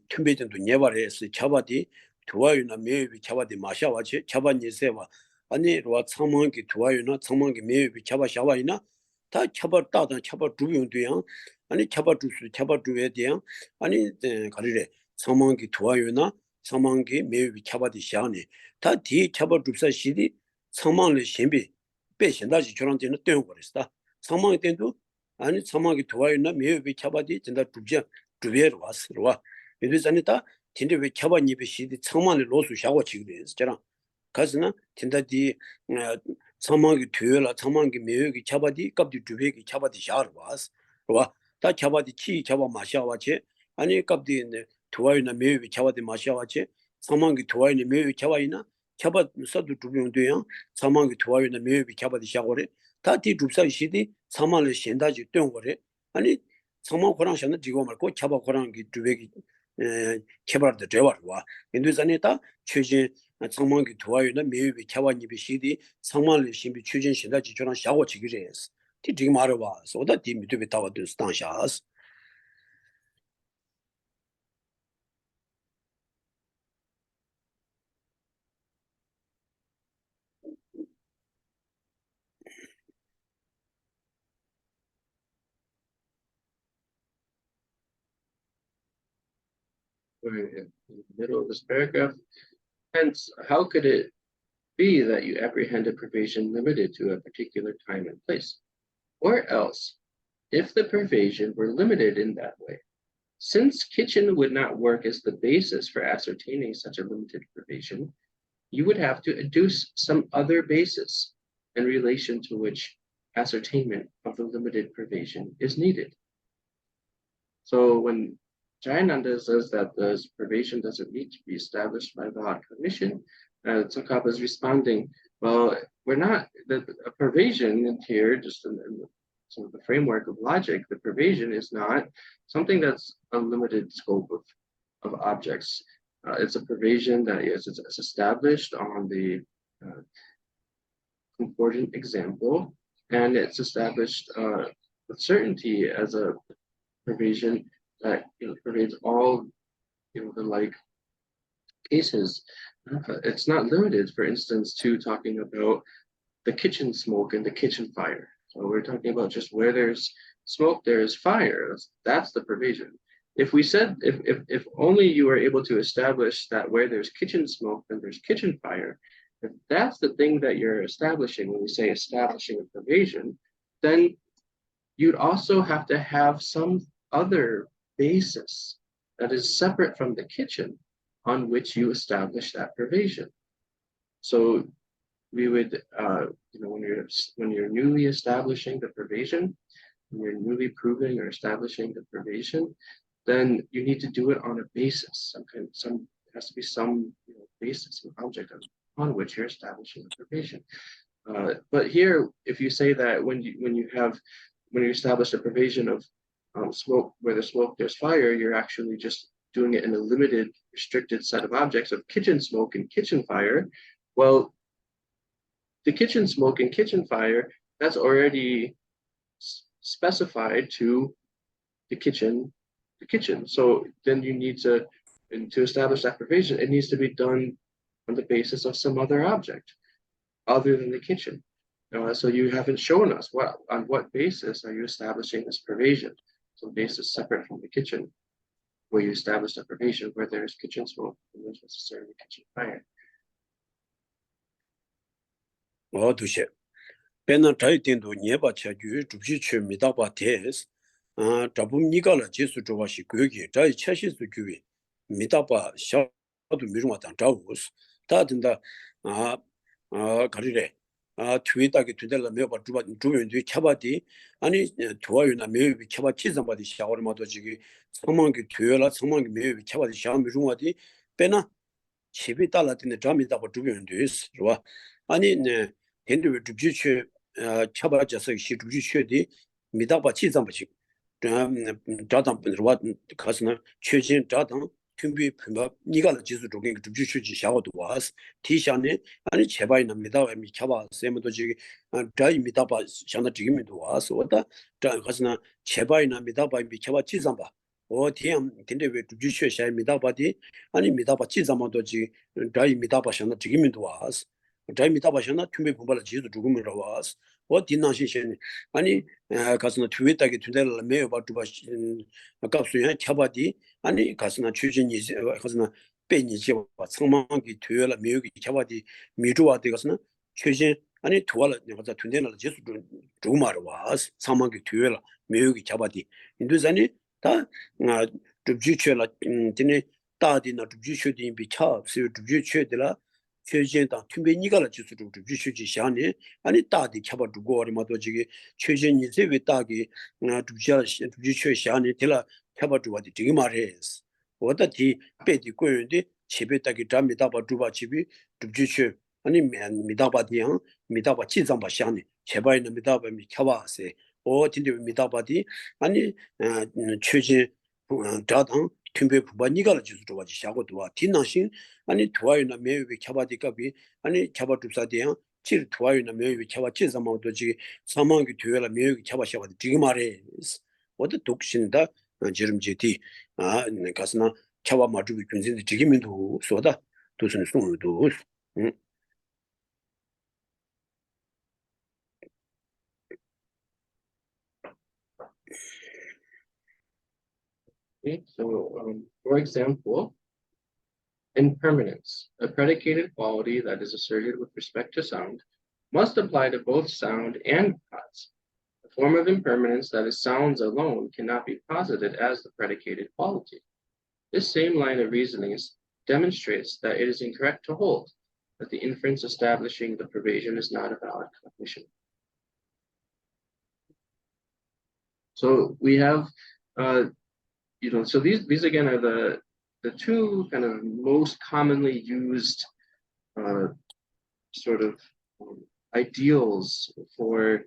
tumbe전도 예발에서 차바디 두와유나 매비 차바디 마샤와체 차바니세와 아니 로아 상망기 두와유나 상망기 매비 차바샤와이나 다 차바 따다 차바 두용도야 아니 차바 두수 차바 두에 대한 아니 가리래 상망기 두와유나 상망기 매비 차바디 샤니 다디 차바 두사 시디 상망의 신비 배신다지 저런데는 떼어 버렸다 상망이 된도 아니 상망기 두와유나 매비 차바디 진짜 두지 두베로 왔으로와 이래서니다 진짜 왜 차바니비 시디 상망의 로수 샤고 지그래서 저랑 가스나 진짜디 상망기 두여라 상망기 매여기 차바디 갑디 두베기 차바디 샤로 왔으로와 다 차바디 치 차바 마샤와체 아니 갑디 두와이나 매여기 차바디 마샤와체 상망기 두와이나 매여기 차바이나 차바 사도 두병도야 상망기 두와이나 매여기 차바디 샤고래 다디 줍사 시디 상망의 신다지 땡거래 아니 상망 고랑샤는 지고 말고 차바 고랑기 두베기 개발도 되어와 인도산에다 최진 상망기 도와요나 매비 차와니비 시디 상망의 신비 추진 신다 지초랑 샤고 지기래스 뒤지 말어 봐 소다 디미도베 타와도 스탄샤스 We're in the middle of this paragraph. Hence, how could it be that you apprehend a pervasion limited to a particular time and place? Or else, if the pervasion were limited in that way, since kitchen would not work as the basis for ascertaining such a limited pervasion, you would have to adduce some other basis in relation to which ascertainment of the limited pervasion is needed. So when Jayananda says that the pervasion doesn't need to be established by the cognition, Tsongkhapa is responding, well, we're not, a pervasion here, just in sort of the framework of logic, the pervasion is not something that's a limited scope of objects. It's a pervasion that is it's established on the concordant example, and it's established with certainty as a pervasion that pervades all the like cases. It's not limited, for instance, to talking about the kitchen smoke and the kitchen fire. So we're talking about just where there's smoke, there's fire. That's the pervasion. If we said, if only you were able to establish that where there's kitchen smoke, then there's kitchen fire, if that's the thing that you're establishing when we say establishing a pervasion, then you'd also have to have some other basis that is separate from the kitchen on which you establish that pervasion. So we would, when you're newly establishing the pervasion, when you're newly proving or establishing the pervasion, then you need to do it on a basis. There has to be some basis, an object on which you're establishing the pervasion. But here, if you say that when you establish a pervasion of smoke, where there's smoke, there's fire, you're actually just doing it in a limited, restricted set of objects of kitchen smoke and kitchen fire. Well, the kitchen smoke and kitchen fire, that's already specified to the kitchen. So then you need to establish that pervasion, it needs to be done on the basis of some other object other than the kitchen. So you haven't shown us on what basis are you establishing this pervasion. Some basis separate from the kitchen, where you establish a pervasion where there's kitchen smoke and there's necessarily kitchen fire. 두세 배나 자이된도 예바 차주 주시 최미다 바테스 잡음 니가라 제수 조바시 고기 자이 차시스 주위 미다바 샤도 미루마탄 자우스 다든다 가리래 트위터게 되달라 메바 주변뒤 차바디 아니 도와요나 메비 차바 치zam바디 샤오르마도 지기 상망기 되어라 상망기 메비 차바디 샤미루마디 배나 집이 달라든데 잠이다바 주변뒤스 좋아 아니 네 현대 주주체 차바자서 시주주체디 미다바 치zam바지 자당 와 가스나 최진 자당 준비 품바 니가 지수 쪽에 주주체지 샤오도 와스 티샤네 아니 제바이나 미다와 미차바 세모도 지기 자이 미다바 샤나 지기미도 와서 왔다 자 가스나 제바이나 미다바 미차바 치zam바 어디am 근데왜 주주셔야 미다바디 아니 미다바 지자마도지 다이 미다바셔나 지금도 와스 다이 미다바셔나 튜메 분발을 지도 죽음으로 와스 어디나시셔니 아니 가스나 튜에다게 튜델라 메요 바두바 아까수야 캬바디 아니 가스나 추진이 가스나 빼니지 상망기 튜엘라 메요기 캬바디 미주와 되가스나 최신 아니 투알라 내가 튜델라 지수 죽음으로 와스 상망기 튜엘라 메요기 캬바디 인도자니 다 줍주체라 진에 따디나 줍주체디 비차 세 줍주체들라 최전다 튜베니가라 지수 줍주체지 샤네 아니 따디 캬바 두고리마도 지게 최전이 제베 따기 줍주체 샤네 들라 캬바 두와디 되게 말해스 어다디 베디 고연데 집에 따기 담미다바 두바 집이 줍주체 아니 미다바디양 미다바 지장바 샤네 제바이는 미다바 미 캬바세 진짜 미다바디 아니 최진 자당 팀베 부바니가 지수 좋아지 샤고도와 디나신 아니 도와이나 매우비 캬바디까비 아니 캬바투사디야 칠 도와이나 매우비 캬바치 자마도지 사망기 되어라 매우비 캬바샤바디 지금 말해 어디 독신다 지름제디 가스나 캬바 마주비 군진데 지금도 소다 도선 송도 Okay, so for example, impermanence, a predicated quality that is asserted with respect to sound, must apply to both sound and cause. A form of impermanence that is sounds alone cannot be posited as the predicated quality. This same line of reasoning demonstrates that it is incorrect to hold that the inference establishing the pervasion is not a valid cognition. So we have so these again are the two kind of most commonly used sort of ideals for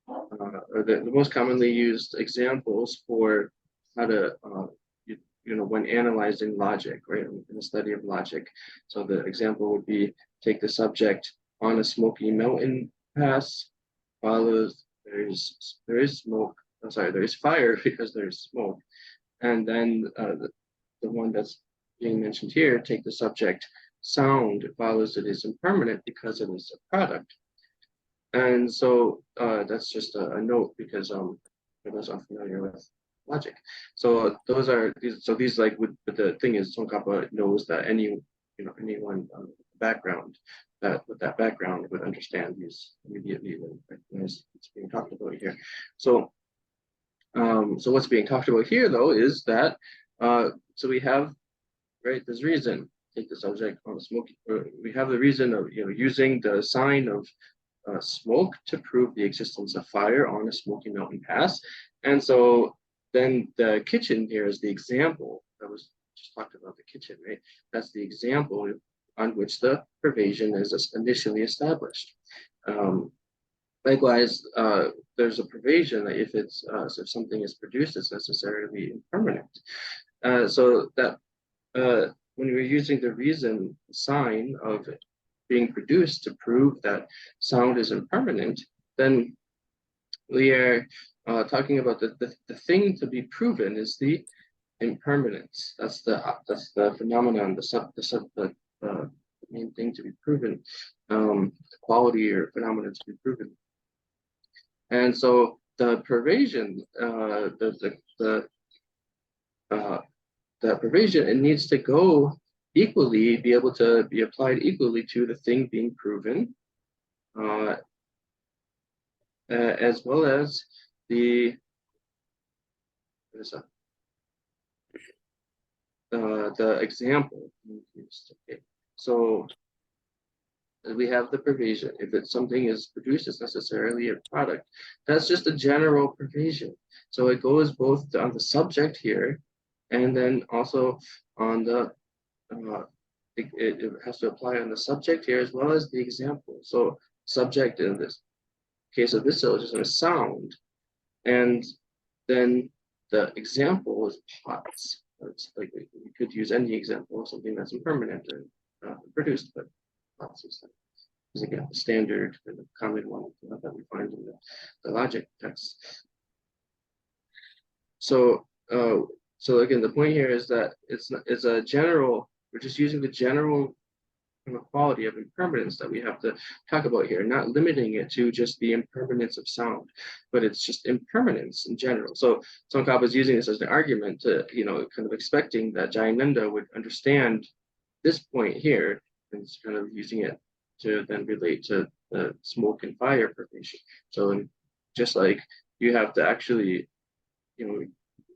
or the most commonly used examples for how to when analyzing logic, right, in the study of logic. So the example would be, take the subject on a smoky mountain pass, follows there is smoke. I'm sorry, there is fire because there's smoke. And then the one that's being mentioned here, take the subject sound, it follows it is impermanent because it is a product. And so that's just a note because for those unfamiliar with logic. So those are these like but the thing is Tsongkhapa knows that anyone background with that background would understand these immediately and recognize what's being talked about here. So what's being talked about here, though, is that so we have, right, this reason, take the subject on a smoky, we have the reason of using the sign of smoke to prove the existence of fire on a smoky mountain pass. And so then the kitchen here is the example that was just talked about, the kitchen, right? That's the example on which the pervasion is initially established. Likewise, there's a pervasion that if something is produced, it's necessarily impermanent. So that when we're using the reason sign of it being produced to prove that sound is impermanent, then we are talking about the thing to be proven is the impermanence. That's the phenomenon, the main thing to be proven, the quality or phenomenon to be proven. And so the pervasion, the pervasion, it needs to go equally, be able to be applied equally to the thing being proven, as well as the example. Okay. So we have the pervasion. If something is produced, it's necessarily a product. That's just a general pervasion. So it goes both on the subject here, and then also on the it has to apply on the subject here as well as the example. So subject in this case of this syllogism is sound, and then the example is pots. It's like we could use any example of something that's impermanent or produced, but pots is again the standard and the common one that we find in the logic text. So so again, the point here is that it's a general. We're just using the general quality of impermanence that we have to talk about here, not limiting it to just the impermanence of sound, but it's just impermanence in general. So Tsongkhapa is using this as an argument to, kind of expecting that Jayananda would understand this point here, and it's kind of using it to then relate to the smoke and fire privation. So just like you have to actually,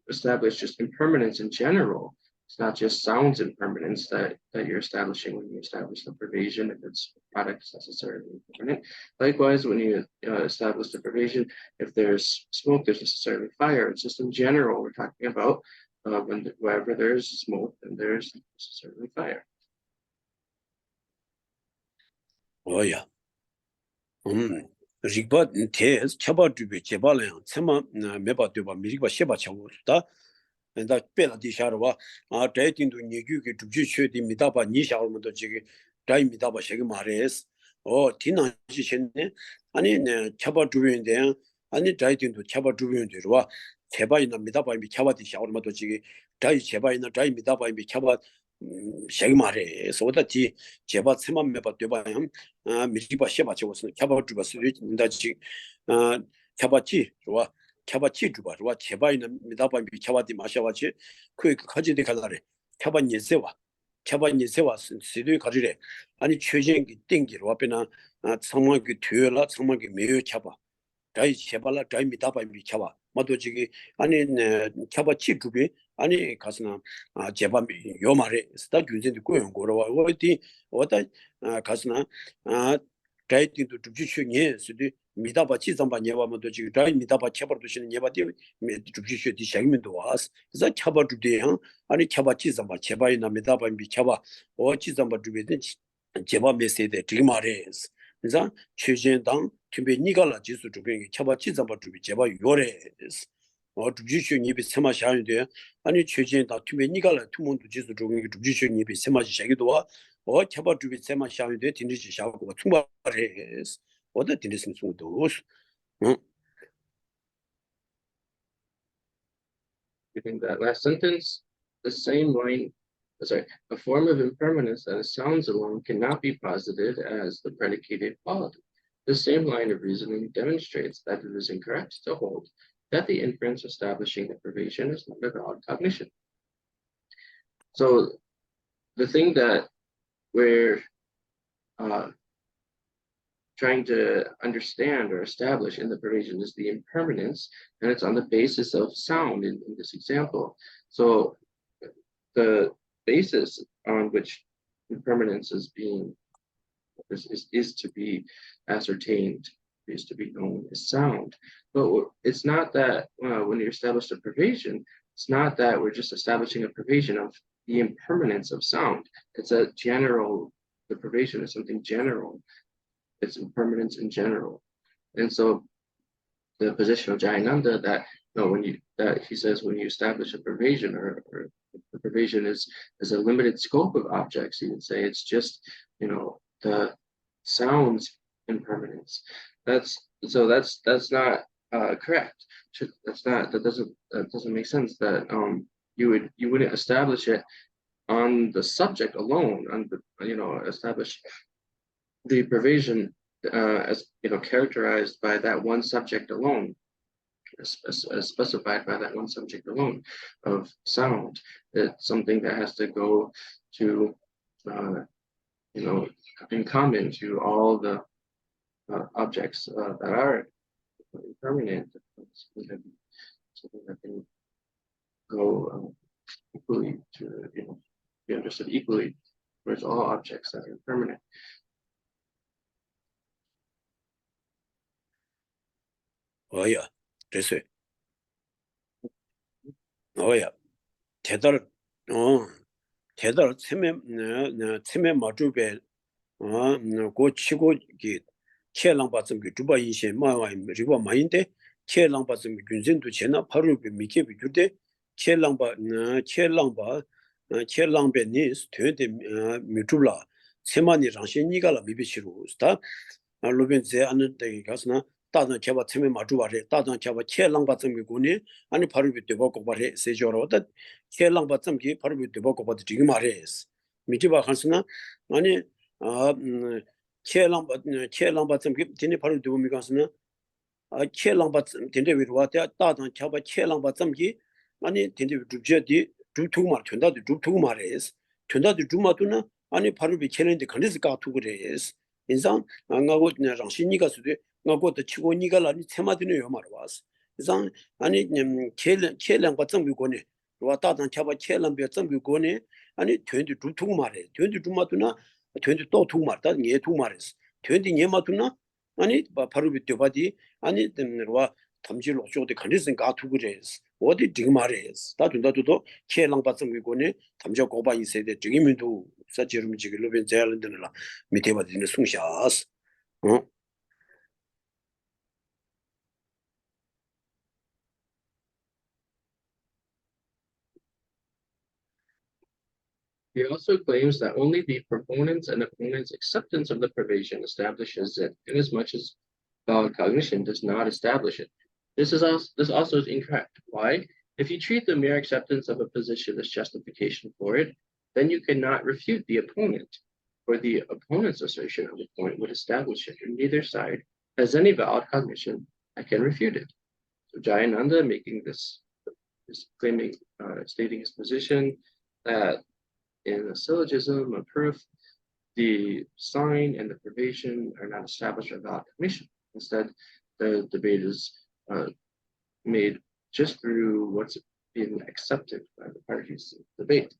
establish just impermanence in general. It's not just sounds impermanence that you're establishing when you establish the pervasion, if its product is necessarily impermanent. Likewise, when you establish the pervasion, if there's smoke, there's necessarily fire. It's just in general we're talking about wherever there's smoke, then there's necessarily fire. Oh yeah. Rigba tes chaba dube jebalang sema meba deba mirigba sheba chawuda. And that Bella di Sharwa, dating to Nigu to Juchu di Midaba Nisha Jig, Dai Midaba Shagamares, or Tina Shene, and in Chaba Druin there, and it dating to Chaba Druin de Rua, Cheba in the Midaba and Chaba di Shawarmatoji, Dai Cheba in the Dai Midaba and Chaba Shagamares, so that he Cheba Sema Meba Dubayam, Mijiba Shebachi was Chaba Druba in that Chabachi, 차바치 주바와 제바이는 미다바비 차바디 마샤와치 그 가지데 갈라레 차바니세와 시도 가지레 아니 최전기 땡기로 앞에나 상마기 뒤에라 상마기 매여 차바 다이 제발라 다이 미다바비 차바 마도지기 아니 차바치 주비 아니 가스나 제바비 요 말에 스타 균전도 고용 거라와 어디 어다 가스나 다이팅도 줍주슈니 수디 미다바 지zam바 녀바마도 지금 다이 미다바 쳐버도시는 녀바디 줍주슈디 샤기면도 와스 그래서 쳐버주대요 아니 쳐바 지zam바 제바이나 미다바 미 쳐바 지zam바 주베데 제바 메세데 드리마레스 그래서 최전당 팀베 니가라 지수 주변에 쳐바 지zam바 주비 제바 요레스 줍주슈 니비 세마샤인데 아니 최전당 팀베 니가라 투몬도 지수 주변에 줍주슈 니비 세마시 샤기도 와 쳐바 주비 세마샤인데 딘지시 샤고 충바레스 I think that last sentence, the same line, a form of impermanence that is sounds alone cannot be posited as the predicated quality. The same line of reasoning demonstrates that it is incorrect to hold that the inference establishing the privation is not a valid cognition. So the thing that we're trying to understand or establish in the pervasion is the impermanence, and it's on the basis of sound in this example. So the basis on which impermanence is being is to be ascertained, is to be known as sound. But it's not that when you establish a pervasion, it's not that we're just establishing a pervasion of the impermanence of sound. It's a general, the pervasion is something general. It's impermanence in general. And so the position of Jayananda that he says when you establish a pervasion or the pervasion is a limited scope of objects, he would say it's just the sounds impermanence. That's not correct. That doesn't make sense that you wouldn't establish it on the subject alone, on the establish the pervasion as characterized by that one subject alone, as specified by that one subject alone of sound. It's something that has to go to in common to all the objects that are impermanent, something that can go equally to be understood equally towards all objects that are impermanent. Oh yeah, that's it. Oh yeah, 대달 치매 마주베 고치고 기 체랑바zum 그 두바 인신 마와 리바 마인데 체랑바zum 균진도 제나 바로 미케 비주데 체랑바니 스테데 미투라 세마니 장신이가라 미비시로 스타 로벤제 안데 가스나 다단 제바 처음에 마주와래 다단 제바 켈랑바 점기 고니 아니 바로 비트 보고 바래 세조로다 켈랑바 점기 바로 비트 보고 바도 지금 말해스 미지바 한스나 아니 아 켈랑바 점기 진이 바로 두고 미가스나 아 켈랑바 진데 위로와다 다단 제바 켈랑바 점기 아니 진데 주제디 주투말 전다도 주투 말해스 전다도 주마도나 아니 바로 비 켈렌데 컨디스 가투 그래스 인상 안 가고 그냥 정신이가 수도 나고도 치고 니가 라니 테마드네요 말와스 이상 아니 켈랑 받점 비고네 와 다단 차바 켈랑 비점 비고네 아니 된디 두투 말해 된디 두마도나 된디 또 투 말다 예투 말했어 된디 예마도나 아니 바로 비트바디 아니 와 탐지로 쪼데 컨디션 가투 그래스 어디 지금 말해스 다든다도 켈랑 받점 비고네 탐지 고바 이세데 지금도 사지름 지글로 벤 자일랜드라 미테바디네 숭샤스 어 He also claims that only the proponent's and opponent's acceptance of the provision establishes it, inasmuch as valid cognition does not establish it. This also is incorrect. Why? If you treat the mere acceptance of a position as justification for it, then you cannot refute the opponent, for the opponent's assertion of the point would establish it, and neither side has any valid cognition that can refute it. So Jayananda making this claiming, stating his position that in a syllogism, a proof, the sign and the privation are not established by valid cognition. Instead, the debate is made just through what's being accepted by the parties in the debate.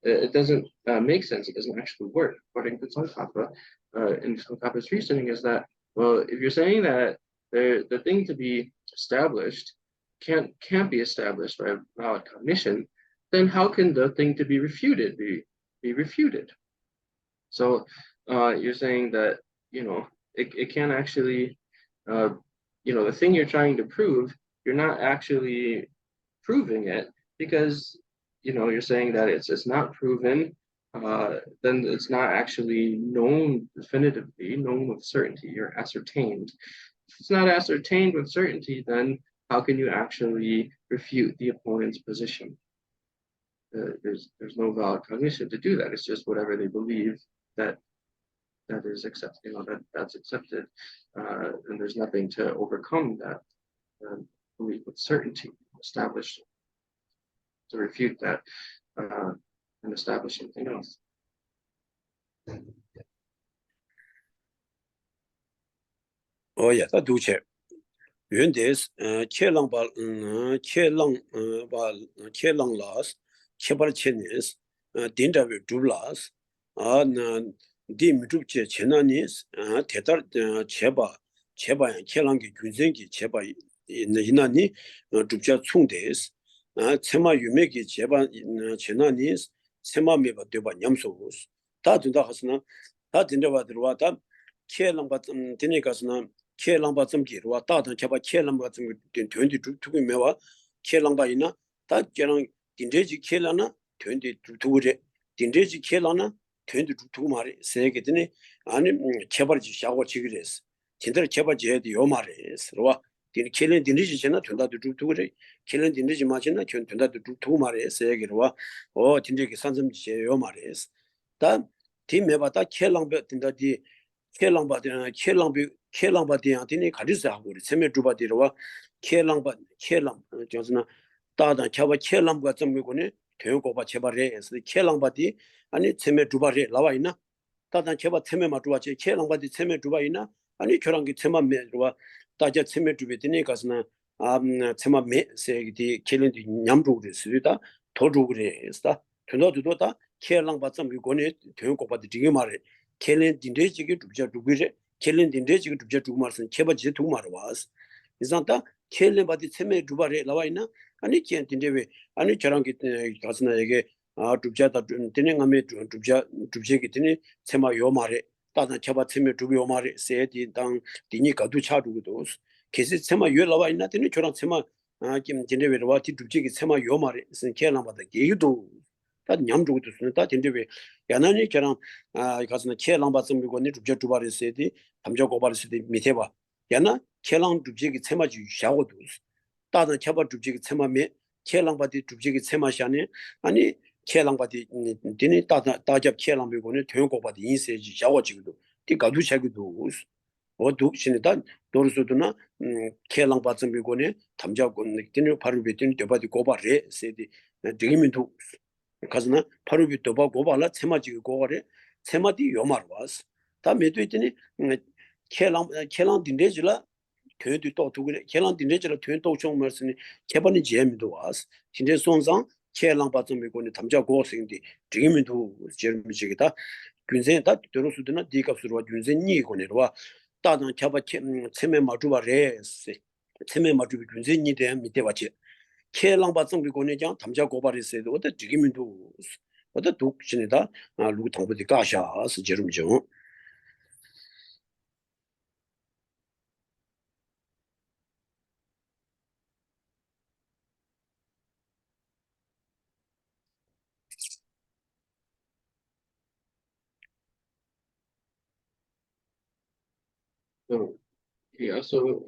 It doesn't make sense. It doesn't actually work. According to Tsongkhapa, and Tsongkhapa's reasoning is that, well, if you're saying that the thing to be established can't be established by valid cognition, then how can the thing to be refuted be refuted? So you're saying that, it can't actually, the thing you're trying to prove, you're not actually proving it because, you're saying that it's not proven, then it's not actually known definitively, known with certainty or ascertained. If it's not ascertained with certainty, then how can you actually refute the opponent's position? There's no valid cognition to do that. It's just whatever they believe that is accepted, that's accepted, and there's nothing to overcome that belief with certainty, established to refute that and establish something else. Oh yeah, that do check. Yuan des Chelang las Chebar Chenes Dinda with Dublas Dim Dubche Chenanis Tetar Cheba Chelangi Gunzengi Cheba in the Hinani Dubja Tsundes Tsema Yumeki Cheba Chenanis Tsema Meba Deba Yamsos Tatunda Hasna Tatinda Wadruata Chelang Tinikasna 켈랑바 점기로 다단 제바 켈랑바 점 된디 두고 메와 켈랑바이나 다 저랑 딘데지 켈라나 된디 두고제 딘데지 켈라나 된디 두고 말이 세게더니 아니 제발지 샤고 지그레스 진짜로 제발지 해도 요 말이스 로와 딘 켈렌 딘데지 전에 된다도 두고제 켈렌 딘데지 마치나 된다도 두고 말이 세게로와 딘데기 산점지 요 말이스 다 딘메바다 켈랑베 딘다디 켈랑바디나 켈랑바디한테니 가르스하고 우리 세메 주바디로와 켈랑 저스나 다다 차바 켈랑바 점고네 대고바 제발해서 켈랑바디 아니 세메 주바레 나와 있나 다다 제바 세메마 주바지 켈랑바디 세메 주바 있나 아니 저랑기 세마메로와 다자 세메 주베디니 가스나 세마메 세기디 켈렌디 냠주그레 스리다 도주그레스다 전도도다 켈랑바 점고네 대고바디 지금 말해 켈렌 딘데지게 두자 두그레 켈렌 딘데지게 두자 두고 말선 케바지 두고 말와스 이상다 켈렌 바디 세메 두바레 나와이나 아니 켄 딘데베 아니 저랑기 가스나에게 두자다 딘행함에 두제기 딘이 세마 요 말에 다다 케바 세메 두고 요 말에 세디 당 딘이 가두 차두고도 계시 세마 요 나와이나 딘이 저랑 세마 김 딘데베 와티 두제기 세마 요 말에 선 켈랑 바다 게유도 다 냠주고도 쓰는 다 딘데베 야나니 저랑 가스나 켈랑 바쯤 미고니 두자 두바레 세디 담자 고바르스디 미테바 yana chelang dubjegi tsema ju shago dus 다른 켜바 주직이 체마메 체랑바디 주직이 체마샤네 아니 체랑바디 디니 다잡 체랑비고네 퇴고바디 인세지 샤워지기도 디가두 샤기도 어두 신이다 도르스도나 체랑바쯤비고네 담자고 느끼는 바로 비tin 되바디 고바레 세디 되기민도 가즈나 바로 비도 바 고발라 체마지기 고바레 체마디 요마르와스 다 메도 있더니 체랑 딘데질라 교회도 또 두고 계란 딘데지라 교회도 좀 말씀이 개번이 제미도 와서 진짜 손상 계란 받좀 메고는 담자 고생인데 지금도 제미지기다 군세 다 들어서드나 디값으로 군세니 고네와 다른 잡아 체매 마주바레스 체매 마주비 군세니 대한 밑에 왔지 계란 받좀 메고는 장 담자 고발했어도 어때 지금도 어때 독신이다 아 루고 당부디 가샤스 제rum죠 So he also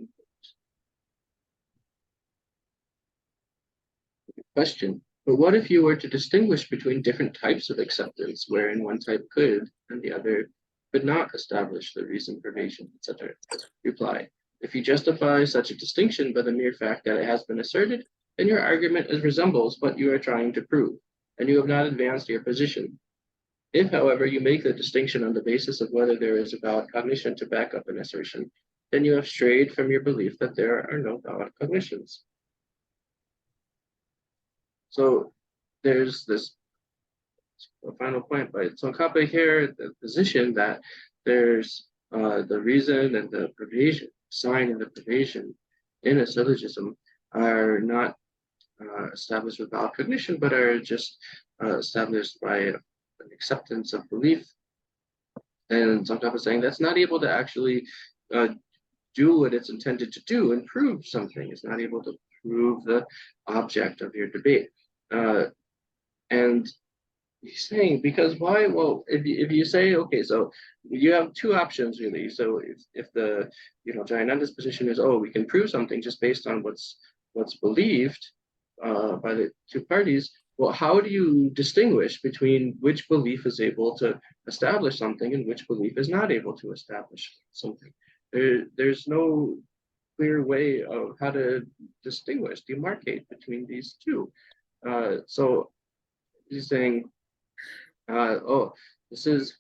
question, but what if you were to distinguish between different types of acceptance, wherein one type could and the other could not establish the reason, privation, etc.? Reply, if you justify such a distinction by the mere fact that it has been asserted, then your argument resembles what you are trying to prove, and you have not advanced your position. If, however, you make the distinction on the basis of whether there is a valid cognition to back up an assertion, then you have strayed from your belief that there are no valid cognitions. So there's this final point by Tsongkhapa here, the position that there's the reason and the privation, sign and the privation in a syllogism are not established with valid cognition, but are just established by an acceptance of belief. And Tsongkhapa is saying that's not able to actually do what it's intended to do and prove something. It's not able to prove the object of your debate. And he's saying, because why? Well, if you say, okay, so you have two options really. So if the Jayananda's position is, oh, we can prove something just based on what's believed by the two parties. Well, how do you distinguish between which belief is able to establish something and which belief is not able to establish something? There's no clear way of how to distinguish, demarcate between these two. So he's saying, oh, this is,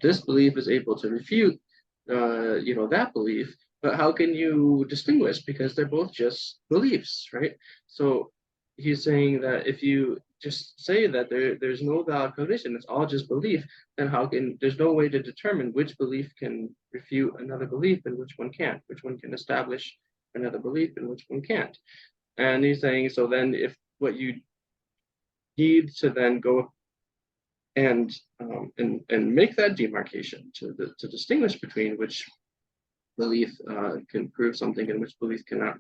this belief is able to refute, that belief, but how can you distinguish? Because they're both just beliefs, right? So he's saying that if you just say that there's no valid cognition, it's all just belief, then there's no way to determine which belief can refute another belief and which one can't, which one can establish another belief and which one can't. And he's saying, so then if what you need to then go and make that demarcation to distinguish between which belief can prove something and which belief cannot.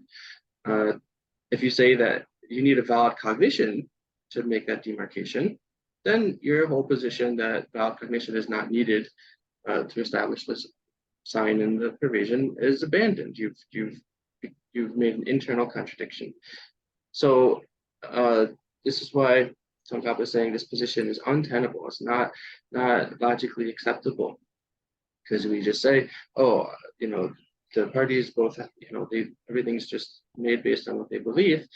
If you say that you need a valid cognition to make that demarcation, then your whole position that valid cognition is not needed to establish this sign in the provision is abandoned. You've made an internal contradiction. So this is why Tsongkhapa is saying this position is untenable. It's not logically acceptable, because we just say, oh, the parties both, everything's just made based on what they believe,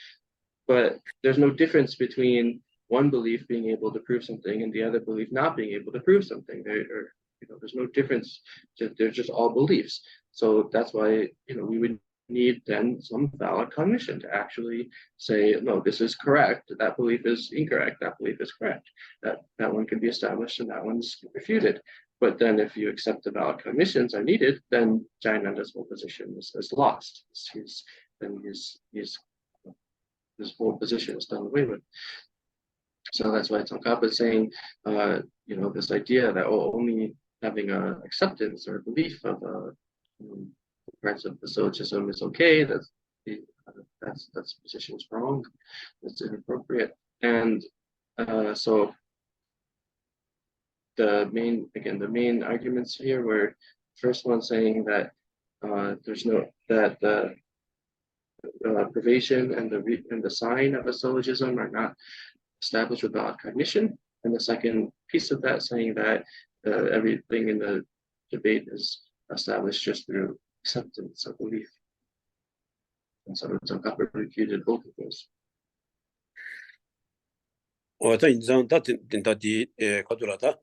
but there's no difference between one belief being able to prove something and the other belief not being able to prove something. There's no difference. They're just all beliefs. So that's why, we would need then some valid cognition to actually say, no, this is correct, that belief is incorrect, that belief is correct, that one can be established and that one's refuted. But then if you accept the valid cognitions are needed, then Jayananda's whole position is lost. His whole position is done away with. So that's why Tsongkhapa is saying, this idea that only having a acceptance or belief of parts of the syllogism is okay. That's position is wrong. That's inappropriate. And so the main arguments here were first one saying that there's no that the privation and the sign of a syllogism are not established without cognition, and the second piece of that saying that everything in the debate is established just through acceptance of belief. And so Tsongkhapa refuted both of those. 어떤 인상다 된다디 가도라다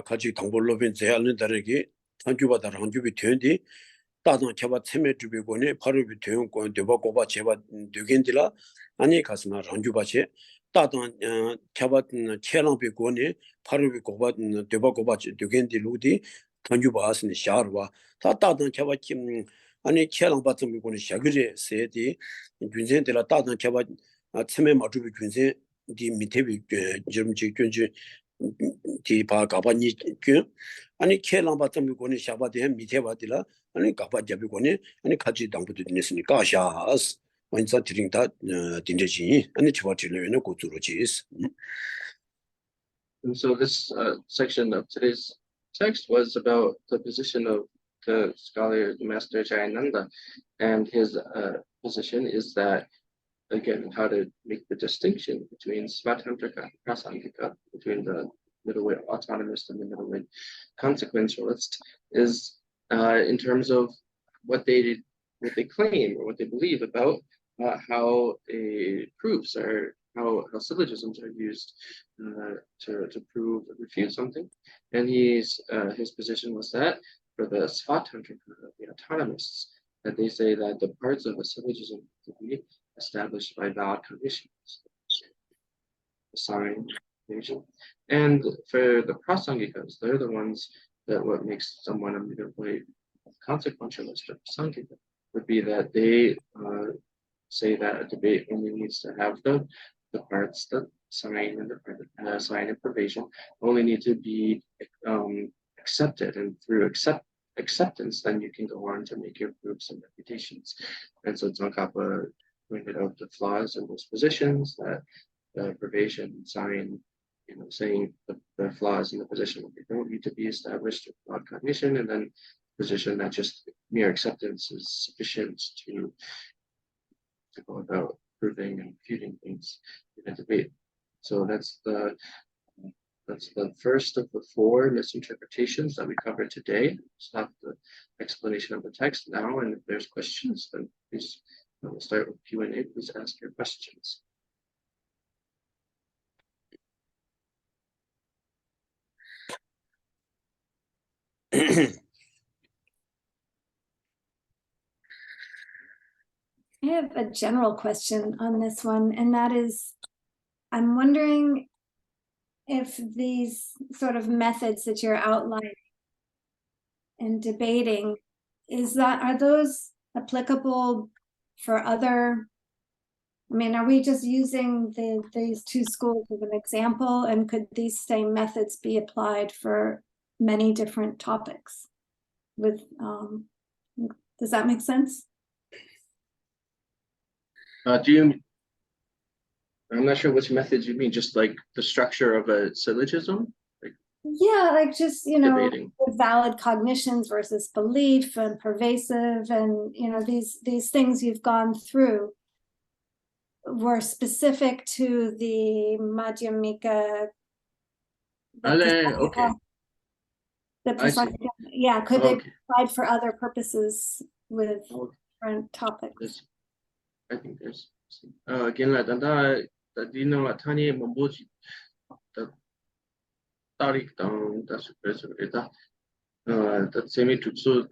같이 당볼로빈 제알는 다르게 한주바다 한주비 되는데 따던 켜바 체매 주비고니 바로비 되는 거 되바고바 제바 되겐디라 아니 가스나 한주바체 따던 켜바 체랑비고니 바로비 고바 되바고바 되겐디 루디 한주바스니 샤르와 따던 켜바 김 아니 체랑 받은 비고니 샤그리 세디 군센들라 따던 켜바 체매 마주비 군센 디 밑에비 점지 견지 디바 가바니 그 아니 켈랑 받던 거니 샤바데 밑에 받들라 아니 가바 잡고니 아니 같이 당부도 되었으니까 샤스 완전 드링다 딘데지 아니 저버티려는 고투로지스. And so this section of today's text was about the position of the scholar, the master Jayananda, and his position is that, again, how to make the distinction between Svatantrika and Prasangika, between the middleweight autonomist and the middleweight consequentialist, is in terms of what they claim or what they believe about how proofs are, how syllogisms are used to prove or refute something. And his position was that for the Svatantrika, the autonomists, that they say that the parts of a syllogism to be established by valid conditions, the sign, vision. And for the prasangikas, they're the ones that what makes someone a middleweight consequentialist or prasangika would be that they say that a debate only needs to have the parts, the sign and the sign and privation only need to be accepted, and through acceptance, then you can go on to make your proofs and reputations. And so Tsongkhapa pointed out the flaws in those positions, that the privation sign, saying the flaws in the position that they don't need to be established without cognition, and then position that just mere acceptance is sufficient to go about proving and refuting things in a debate. So that's the first of the four misinterpretations that we covered today. Stop the explanation of the text now, and if there's questions, then please, we'll start with Q&A. Please ask your questions. I have a general question on this one, and that is, I'm wondering if these sort of methods that you're outlining and debating, are those applicable for other, are we just using these two schools as an example, and could these same methods be applied for many different topics? Does that make sense? I'm not sure which methods you mean, just like the structure of a syllogism? Yeah, like just, debating. Valid cognitions versus belief and pervasive, and, these things you've gone through were specific to the Madhyamika. Okay. Yeah, could they be applied for other purposes with different topics? Yes. I think there's again like that Tani Mamboji the Tariq down that's that semi to so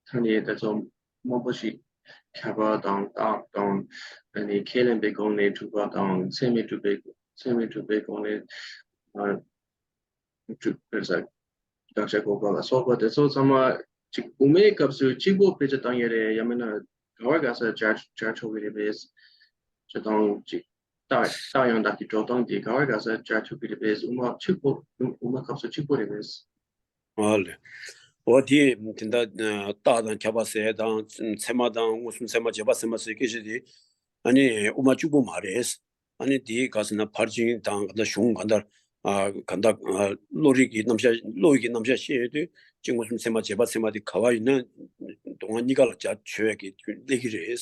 Tani that's on Mamboji cover down and he killing big only to go down semi to big only there's like Dr. Gopala so but there's also some make up so chibo page down here Yamana Gawagasa church over the base. Chadong Dayan Daki Jodong di Gawagasa church over the base. Uma Kapsa Chipo the base. Well, what he did that Tadan Kabase down Semadan was Sema Jabasema Sekishidi, and Uma Chubu Mares, and the Kasana Parjing down the Shung under 간다 로릭이 남자 시에도 지금 좀 세마 제바 세마디 가와 있는 동안 니가 자 최악이 얘기를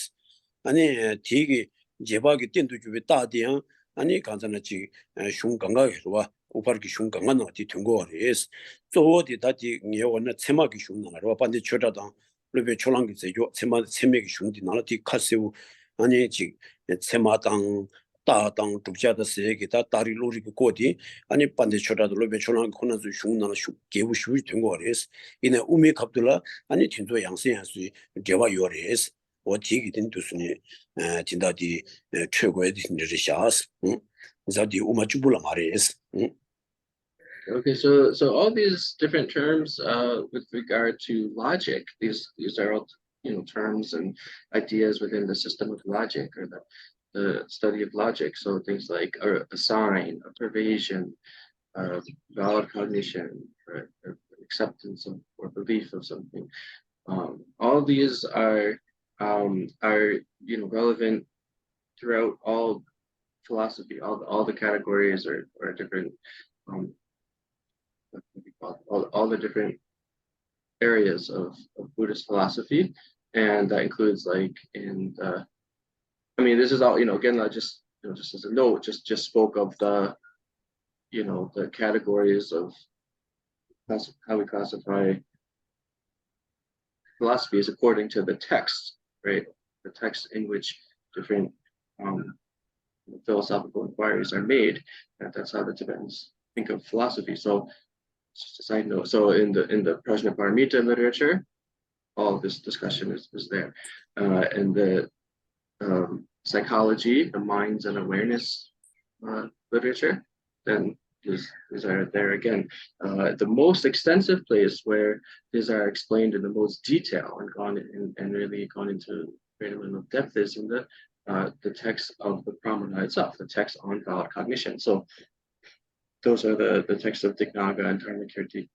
아니 되게 제바기 땐도 주에 따디야 아니 간단하지 슝강가에서 우파르기 슝강가 어디 된거리스 저어디 다디 니어나 세마기 슝나로 반대 쳐다다 그리고 초랑기 제요 세마기 슝디 나라디 카세우 아니 지 세마당 다당 독자의 세계다 다리 로리고 고디 아니 반대 쳐다도 로베 초랑 코나서 슝나나 슈 개부 슈이 된거리스 이내 우미 갑들라 아니 진도 양세양수 제와 요리스 我提给的都是呢，听到的최고의 진짜를 샤스, 자디 우마 주불라 말이스. Okay, so all these different terms with regard to logic, these are all terms and ideas within the system of logic or the study of logic. So things like a sign, a pervasion, valid cognition, or acceptance of or belief of something. All these are relevant throughout all philosophy. All the categories are different. All the different areas of Buddhist philosophy, and that includes like in the. I mean, this is all again. I just just as a note, just spoke of the the categories of how we classify philosophy is according to the text, right? The text in which different philosophical inquiries are made. That's how the Tibetans think of philosophy. So, just a side note. So, in the Prajnaparamita literature, all this discussion is there, and the psychology, the minds and awareness literature, then these are there again. The most extensive place where these are explained in the most detail and really gone into great amount of depth is in the text of the Pramana itself, the text on valid cognition. So those are the texts of Dignaga and Chandrakirti.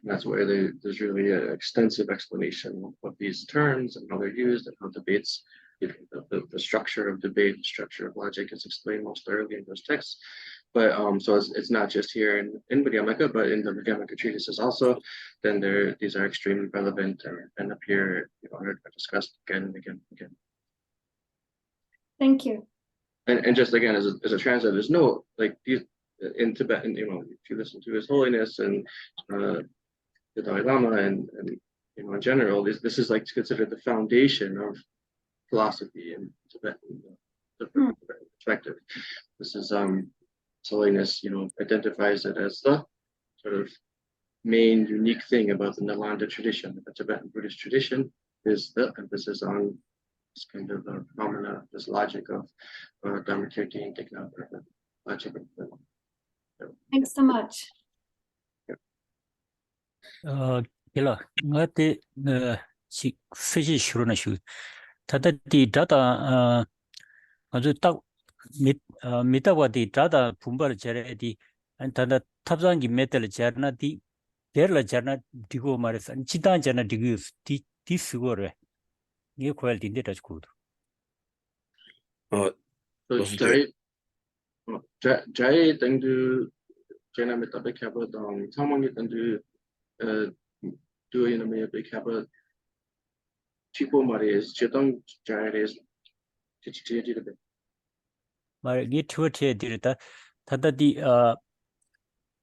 And that's where there's really an extensive explanation of these terms and how they're used and how debates, the structure of debate, the structure of logic is explained most thoroughly in those texts. But so it's not just here in Madhyamaka, but in the Madhyamaka treatises also. Then these are extremely relevant and appear are discussed again and again and again. Thank you. And just again as a translator, there's no like these in Tibetan, if you listen to His Holiness and the Dalai Lama and in general, this is like considered the foundation of philosophy in Tibetan perspective. This is His Holiness, identifies it as the sort of main unique thing about the Nalanda tradition, the Tibetan Buddhist tradition, is the emphasis on this kind of phenomena, this logic of Dharmakirti and Dignaga, logic of the. Thanks so much. Geshe-la, ngate si feji shuruna shu. Tata di data a주 딱 미타와 디 data 분발 잘해 디 tata 탑장기 메탈 잘나 디 데르라 잘나 디고 말해서 지단 잘나 디고 디 쓰고래. 이게 퀄리티인데 다시 고도. Jai tendu Jena metabe kaba dong tamang tendu do me be kaba chipo mares chetong jares chichi de 말 이게 투어티에 디르다 다다디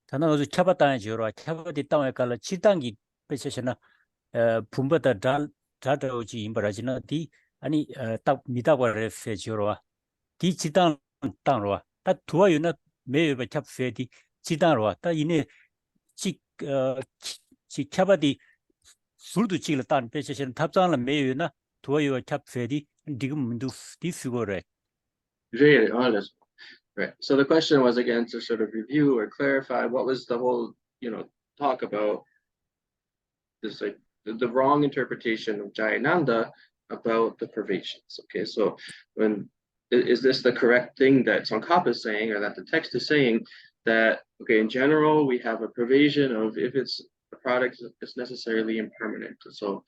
다나 어디 차바다에 지어라 차바디 땅에 갈라 지단기 배셔나 분바다 다다오지 임바라지나 디 아니 딱 미다바레 페지어라 디 지단 땅로와 다 두어유나 매여 잡세디 지단로와 다 이네 지 차바디 술도 지를 땅 배셔나 탑장을 매여나 두어유 잡세디 지금 문도 디스고래. Really honest. Right. So the question was again to sort of review or clarify what was the whole, talk about this like the wrong interpretation of Jayananda about the pervasions. Okay, so is this the correct thing that Tsongkhapa is saying, or that the text is saying that in general we have a pervasion of if it's a product is necessarily impermanent. So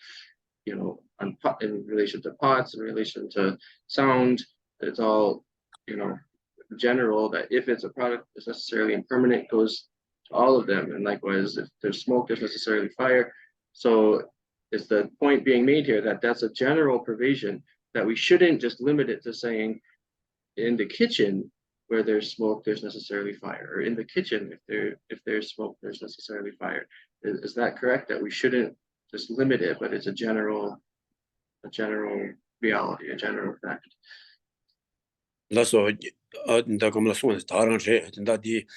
in relation to pots, in relation to sound, it's all general that if it's a product is necessarily impermanent goes to all of them, and likewise if there's smoke there's necessarily fire. So is the point being made here that that's a general provision, that we shouldn't just limit it to saying in the kitchen where there's smoke there's necessarily fire, or in the kitchen if there's smoke there's necessarily fire. Is that correct, that we shouldn't just limit it, but it's a general reality, a general fact? 그래서 인다 검라 손에 다른세 인다디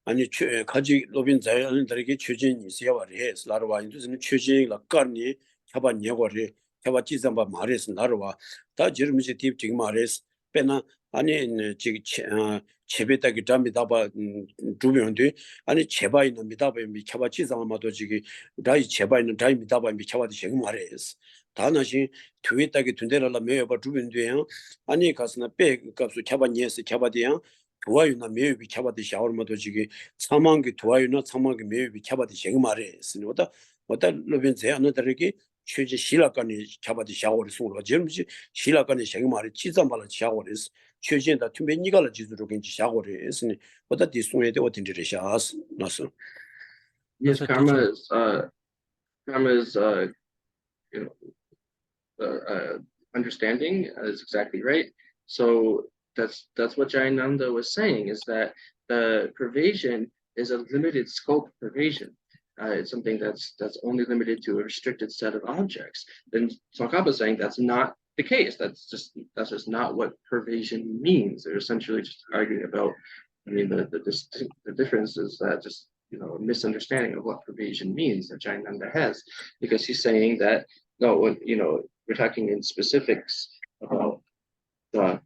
아니 가지 로빈 자연들에게 추진이 있어야 해서 나로와 인도는 추진이 라까니 잡아 녀거리 잡아 지점바 말해서 나로와 다 지름지 딥 지금 말해서 빼나 아니 지금 제베다기 담이다바 두명데 아니 제바이는 미다바 미 잡아 지점마도 지금 다이 제바이는 다이 미다바 미 잡아도 지금 말해서 다나시 투에다기 둔데라라 메여바 두변돼요. 아니 가스나 빼 값수 잡아니에서 잡아대요. 도와유나 메여비 잡아대 샤워마도 지기 사망기 도와유나 사망기 메여비 잡아대 지금 말했으니 보다 로빈제 안들에게 최지 실학관이 잡아대 샤워를 송으로 점지 실학관이 지금 말이 지점발을 샤워를 최진다 tum베니가를 지도로 괜지 샤워를 했으니 보다 디송에도 어딘지를 샤스 나서 Yes, karma is you know, understanding is exactly right. So that's what Jayananda was saying, is that the pervasion is a limited scope pervasion. It's something that's only limited to a restricted set of objects. Then Tsongkhapa is saying that's not the case. That's just not what pervasion means. They're essentially just arguing about, I mean, the difference is that just, you know, a misunderstanding of what pervasion means that Jayananda has, because he's saying that no, when, you know, we're talking in specifics about the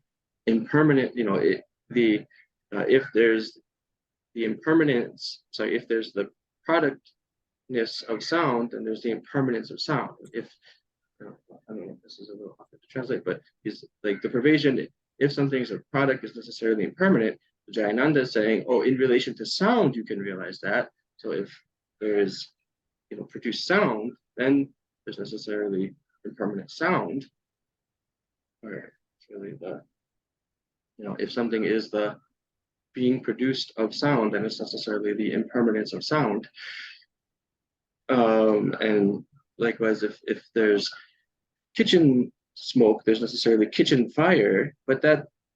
impermanent, you know, if there's the impermanence, sorry, if there's the productness of sound, then there's the impermanence of sound. If I don't know if this is a little hard to translate, but it's like the pervasion, if something's a product is necessarily impermanent, Jayananda is saying, oh, in relation to sound, you can realize that. So if there is, you know, produced sound, then there's necessarily impermanent sound. Or it's really the, you know, if something is the being produced of sound, then it's necessarily the impermanence of sound. And likewise, if there's kitchen smoke, there's necessarily kitchen fire, but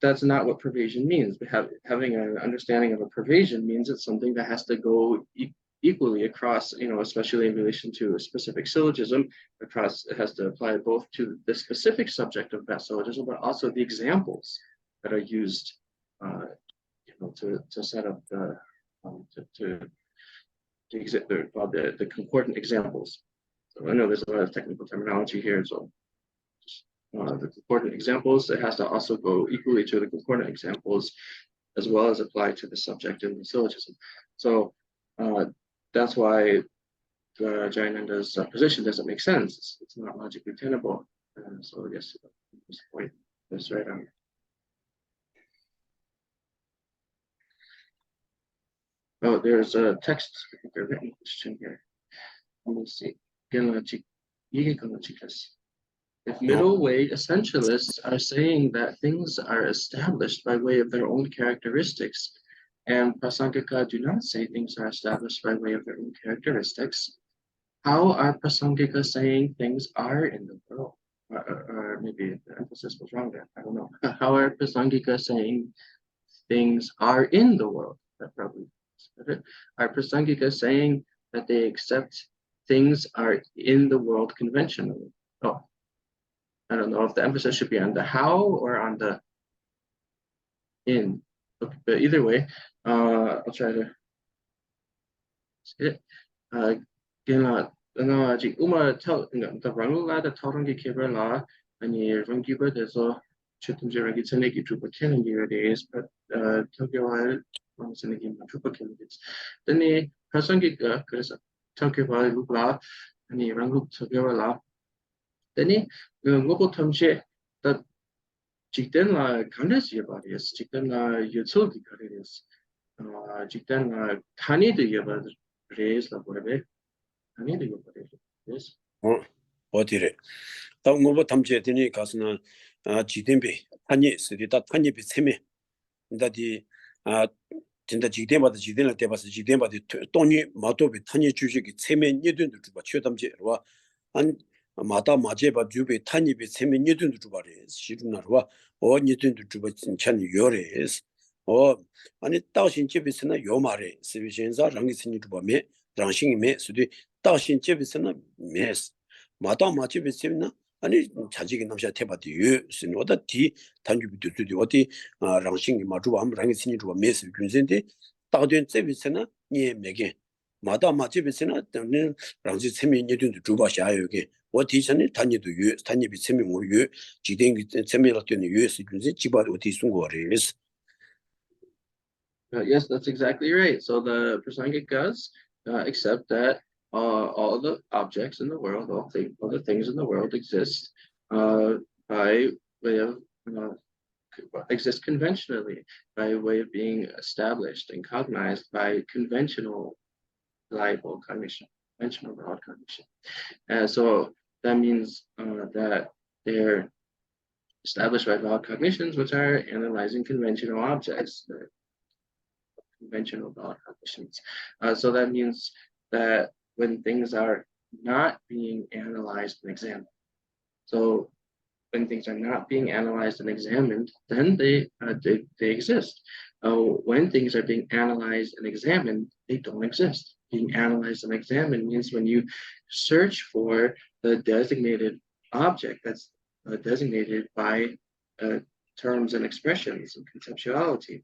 that's not what pervasion means. Having an understanding of a pervasion means it's something that has to go equally across, you know, especially in relation to a specific syllogism, across, it has to apply both to the specific subject of that syllogism, but also the examples that are used, you know, to set up the the concordant examples. So I know there's a lot of technical terminology here, so the concordant examples, it has to also go equally to the concordant examples as well as apply to the subject in the syllogism. So that's why Jayananda's position doesn't make sense. It's not logically tenable. So I guess this point is right on. Oh, there's a text, a written question here. Let me see. If middle way essentialists are saying that things are established by way of their own characteristics, and Prasangika do not say things are established by way of their own characteristics, how are Prasangika saying things are in the world? Or maybe the emphasis was wrong there, I don't know. How are Prasangika saying things are in the world? That probably is better. Are Prasangika saying that they accept things are in the world conventionally? Oh, I don't know if the emphasis should be on the how or on the in. Okay, but either way, I'll try to see it. 아직 the Rangula Taurangi Kibala and Rangiba there's a Chitunjiragi Seneki Trupa Kennedy days, but Tokyo Seneki Trupa candidates. Then the Prasangika, because Tokyo Lubla and the Rangu Tokyo. Then the global Tomche that Jikden la Kandas Yabadius, Jikden la utility careers, Jikden la Tani de Yabad raise la Borbe, Tani de Yabad. Yes. 어디래? 다음 거 탐지했더니 가서는 지dembe Tani Sudita Tani Bitseme 다디 아 진짜 지대마다 지대를 대봐서 지대마다 돈이 마도비 탄이 주식이 체면 예든도 주바 최담제와 안 마다 마제바 주비 탄이비 체면 예든도 주바래 시루나와 어 예든도 주바 진찬 요레스 어 아니 다신 집에서는 요 말에 스비신자 랑이스니 주바메 랑싱이메 수디 다신 집에서는 메스 마다 마집에서는 아니 자직이 남자 태바디 유스는 어디 디 단주비도 주디 어디 랑싱이 마주와 랑이스니 주바 메스 군센데 다된 집에서는 니 매게 마다 마집에서는等 랑지 체면 예든도 주바샤요게 어디 전에 단위도 유 단위비 체면 유 지den기 체면을 때는 유스 군세 지바 어디 송거레스 Yes, that's exactly right. So the Prasangikas accept that all the objects in the world, all the things in the world exist by way of exist conventionally, by way of being established and cognized by conventional reliable cognition, conventional broad cognition. And so that means that they're established by valid cognitions, which are analyzing conventional objects. Conventional valid cognitions. So that means that when things are not being analyzed and examined, so when things are not being analyzed and examined, then they exist. When things are being analyzed and examined, they don't exist. Being analyzed and examined means when you search for the designated object that's designated by terms and expressions and conceptuality.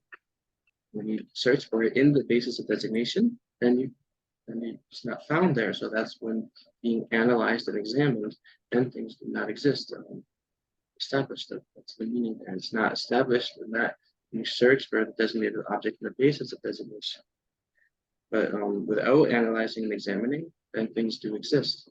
When you search for it in the basis of designation, then it's not found there. So that's when being analyzed and examined, then things do not exist. Established. That's the meaning there. It's not established in that you search for the designated object in the basis of designation. But without analyzing and examining, then things do exist.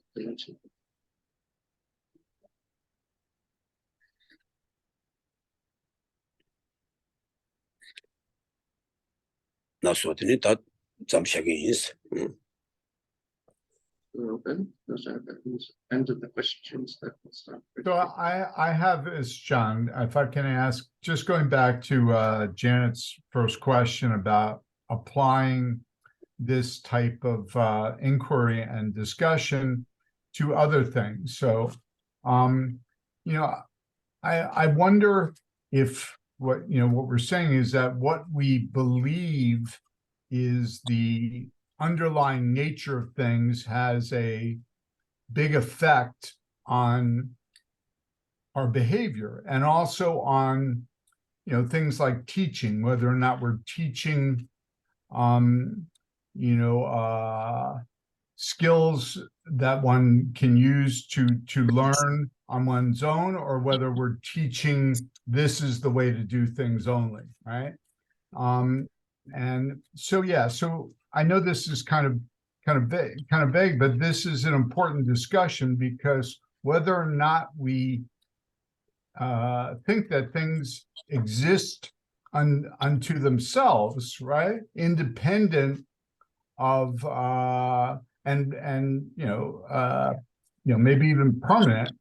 나 소드니 다 잠시하긴스. Open. Those are the end of the questions that we'll start. So I have is John, if I can ask, just going back to Janet's first question about applying this type of inquiry and discussion to other things. So, you know, I wonder if what we're saying is that what we believe is the underlying nature of things has a big effect on our behavior and also on things like teaching, whether or not we're teaching skills that one can use to learn on one's own, or whether we're teaching this is the way to do things only, right? And so so I know this is kind of vague, but this is an important discussion, because whether or not we think that things exist unto themselves, right, independent of maybe even permanent,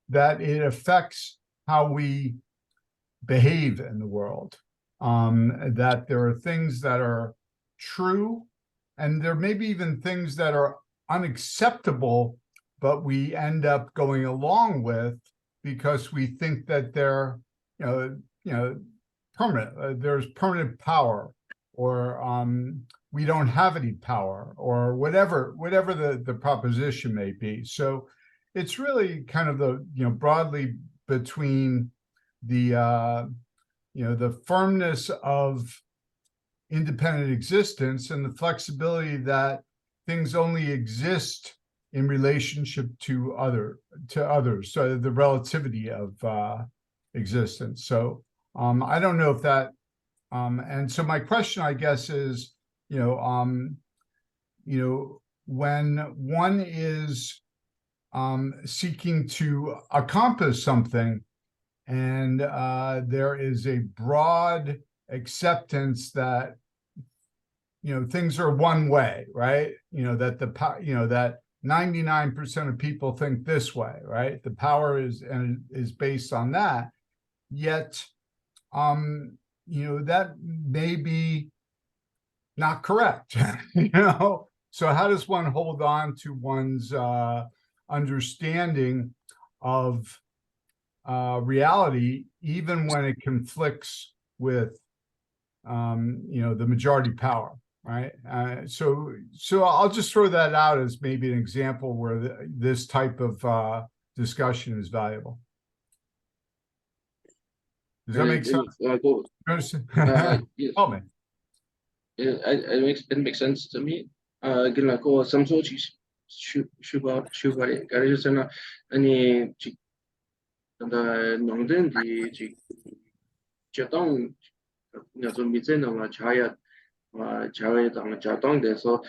that it affects how we behave in the world. That there are things that are true, and there may be even things that are unacceptable, but we end up going along with because we think that they're permanent. There's permanent power, or we don't have any power, or whatever the proposition may be. So it's really kind of the broadly between the the firmness of independent existence and the flexibility that things only exist in relationship to others. So the relativity of existence. So I don't know if that. And so my question, I guess, is, when one is seeking to accomplish something, and there is a broad acceptance that things are one way, right? That that 99% of people think this way, right? The power is based on that. Yet that may be not correct, So how does one hold on to one's understanding of reality, even when it conflicts with, the majority power, right? So I'll just throw that out as maybe an example where this type of discussion is valuable. Does that make sense? Yes. Oh, man. It makes sense to me. Some sort of 가르쳐서는 아니 농든지 제동 좀 미제는 자야 자야당 자동돼서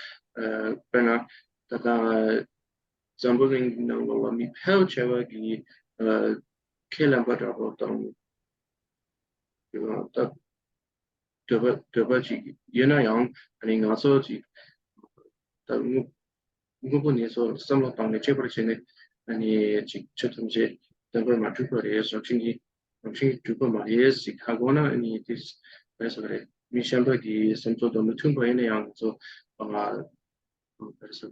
그러나 다가 전부는 뭐 미표체와기 켈람바라고 또 딱 더버지 예나양 아니 가서지 무분에서 삼로당에 제벌치네 아니 직접든지 더버 맞추거리에서 정신이 두번 말이에서 하거나 아니 그래서 그래 미셸버기 선조도 무튼 거에는 양서 그래서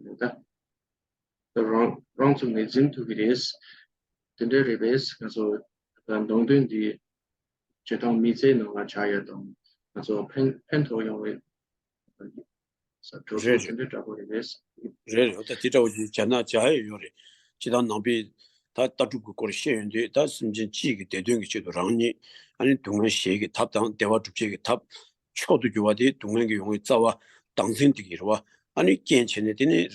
the wrong to name to it is the derivatives so 동된 뒤 제동 미제 너가 자야동 그래서 펜토 용의 그래 어떻게 자나 자해 요래 지단 남비 다 따주고 거리 시행돼 다 심진 지기 대등이 제도 랑니 아니 동네 시기 탑당 대화 주제기 탑 초도 교화디 동네의 용의 자와 당신들이와 아니 괜찮네 되네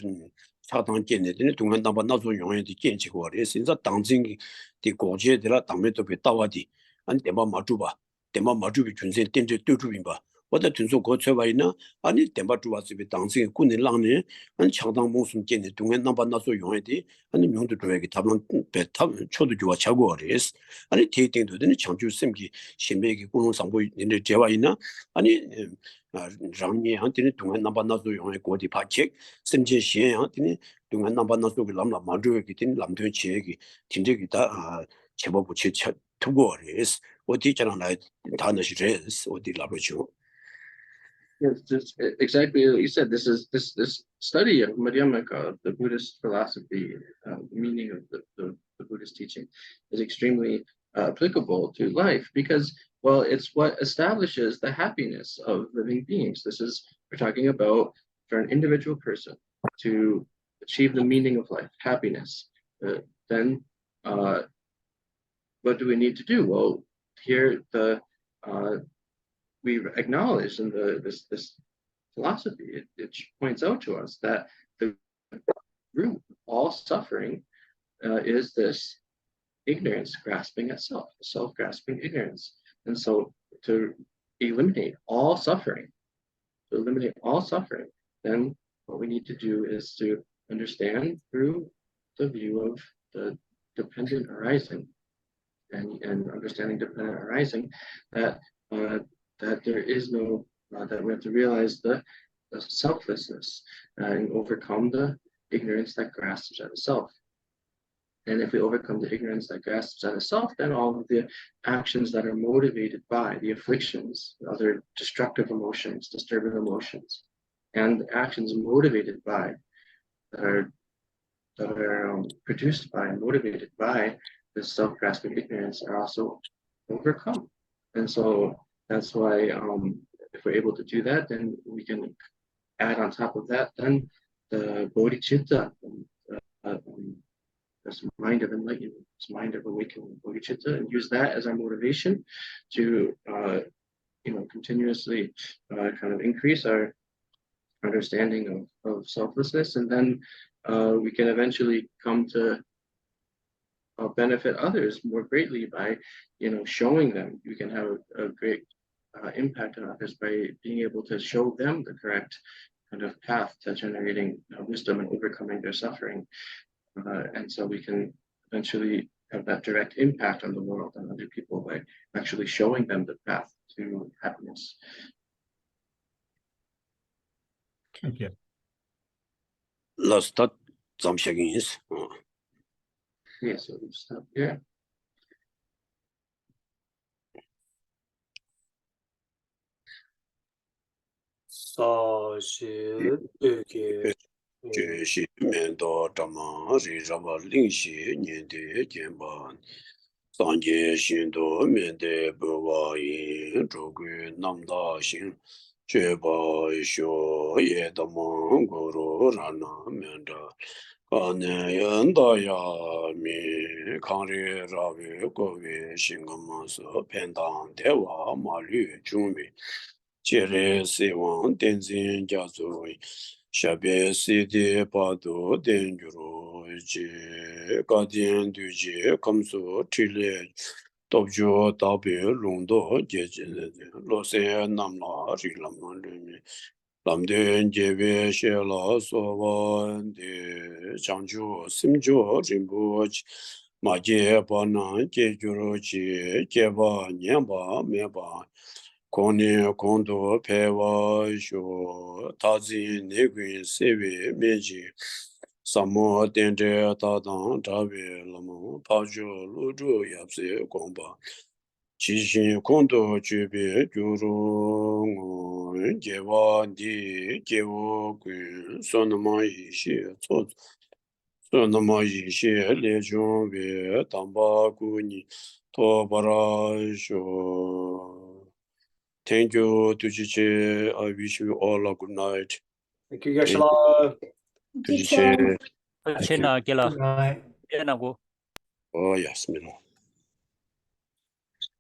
차당 괜네 동네 남바 나조 용의디 괜찮고 그래 진짜 당진이 디 고제들아 담에도 배 따와디 아니 대마 마주바 준세 된제 뚜주빈 봐我的听说过出外呢，你电把主要是被当成国内浪呢，强当某种建的东岸那把那所用的，你用的主要给他们被他们确实就话超过的是，你提定的你强就审批新北的公共商务人的这外呢，你让你像的东岸那把那所用的国的派遣，甚至县样的东岸那把那所给南马主给的南屯企业给听这个他全部不去通过的是，我的这样来谈的是这是我的老百姓。Yes, just exactly what you said. This study of Madhyamaka, the Buddhist philosophy, the meaning of the Buddhist teaching, is extremely applicable to life because, well, it's what establishes the happiness of living beings. We're talking about for an individual person to achieve the meaning of life, happiness. Then, what do we need to do? Well, here we acknowledge in this philosophy, it points out to us that the root of all suffering is this ignorance grasping at self, self-grasping ignorance. And so to eliminate all suffering, then what we need to do is to understand through the view of the dependent arising and understanding dependent arising that there is no, that we have to realize the selflessness and overcome the ignorance that grasps at the self. And if we overcome the ignorance that grasps at the self, then all of the actions that are motivated by the afflictions, other destructive emotions, disturbing emotions, and actions motivated by, that are produced by and motivated by this self-grasping ignorance are also overcome. And so that's why if we're able to do that, then we can add on top of that then the bodhicitta, this mind of enlightenment, this mind of awakening, bodhicitta, and use that as our motivation to continuously kind of increase our understanding of selflessness, and then we can eventually come to benefit others more greatly by showing them. We can have a great impact on others by being able to show them the correct kind of path to generating wisdom and overcoming their suffering, and so we can eventually have that direct impact on the world and other people by actually showing them the path to happiness. Thank you. Last that is. Yeah, so we'll stop here. 觉醒面到这么日这么灵犀年的肩膀，上界心多面的不瓦因，诸鬼南大行，绝把学业的蒙古路让那面着。年人大呀，米抗日rawe各位新个么是偏当台湾马律中美，接着希望电信家族下边西的八度电主路及高电对接kam数之类。到就到别龙多接近的罗塞南拉是那么里面。南天这边写了所问的讲究心就真不马街把南解决了解吧年吧没吧过年工作陪我说他自己那个设备面积什么电车搭档这边那么跑去泸州也是广吧其实工作这边就是我结完的结我归说那么一些错说那么一些列中别当把姑你托把他说 Thank you to Chiche. I wish you all a good night. Thank you, Geshe-la. To Chiche. Chena kela Good night. ena go Oh, yes, Milo.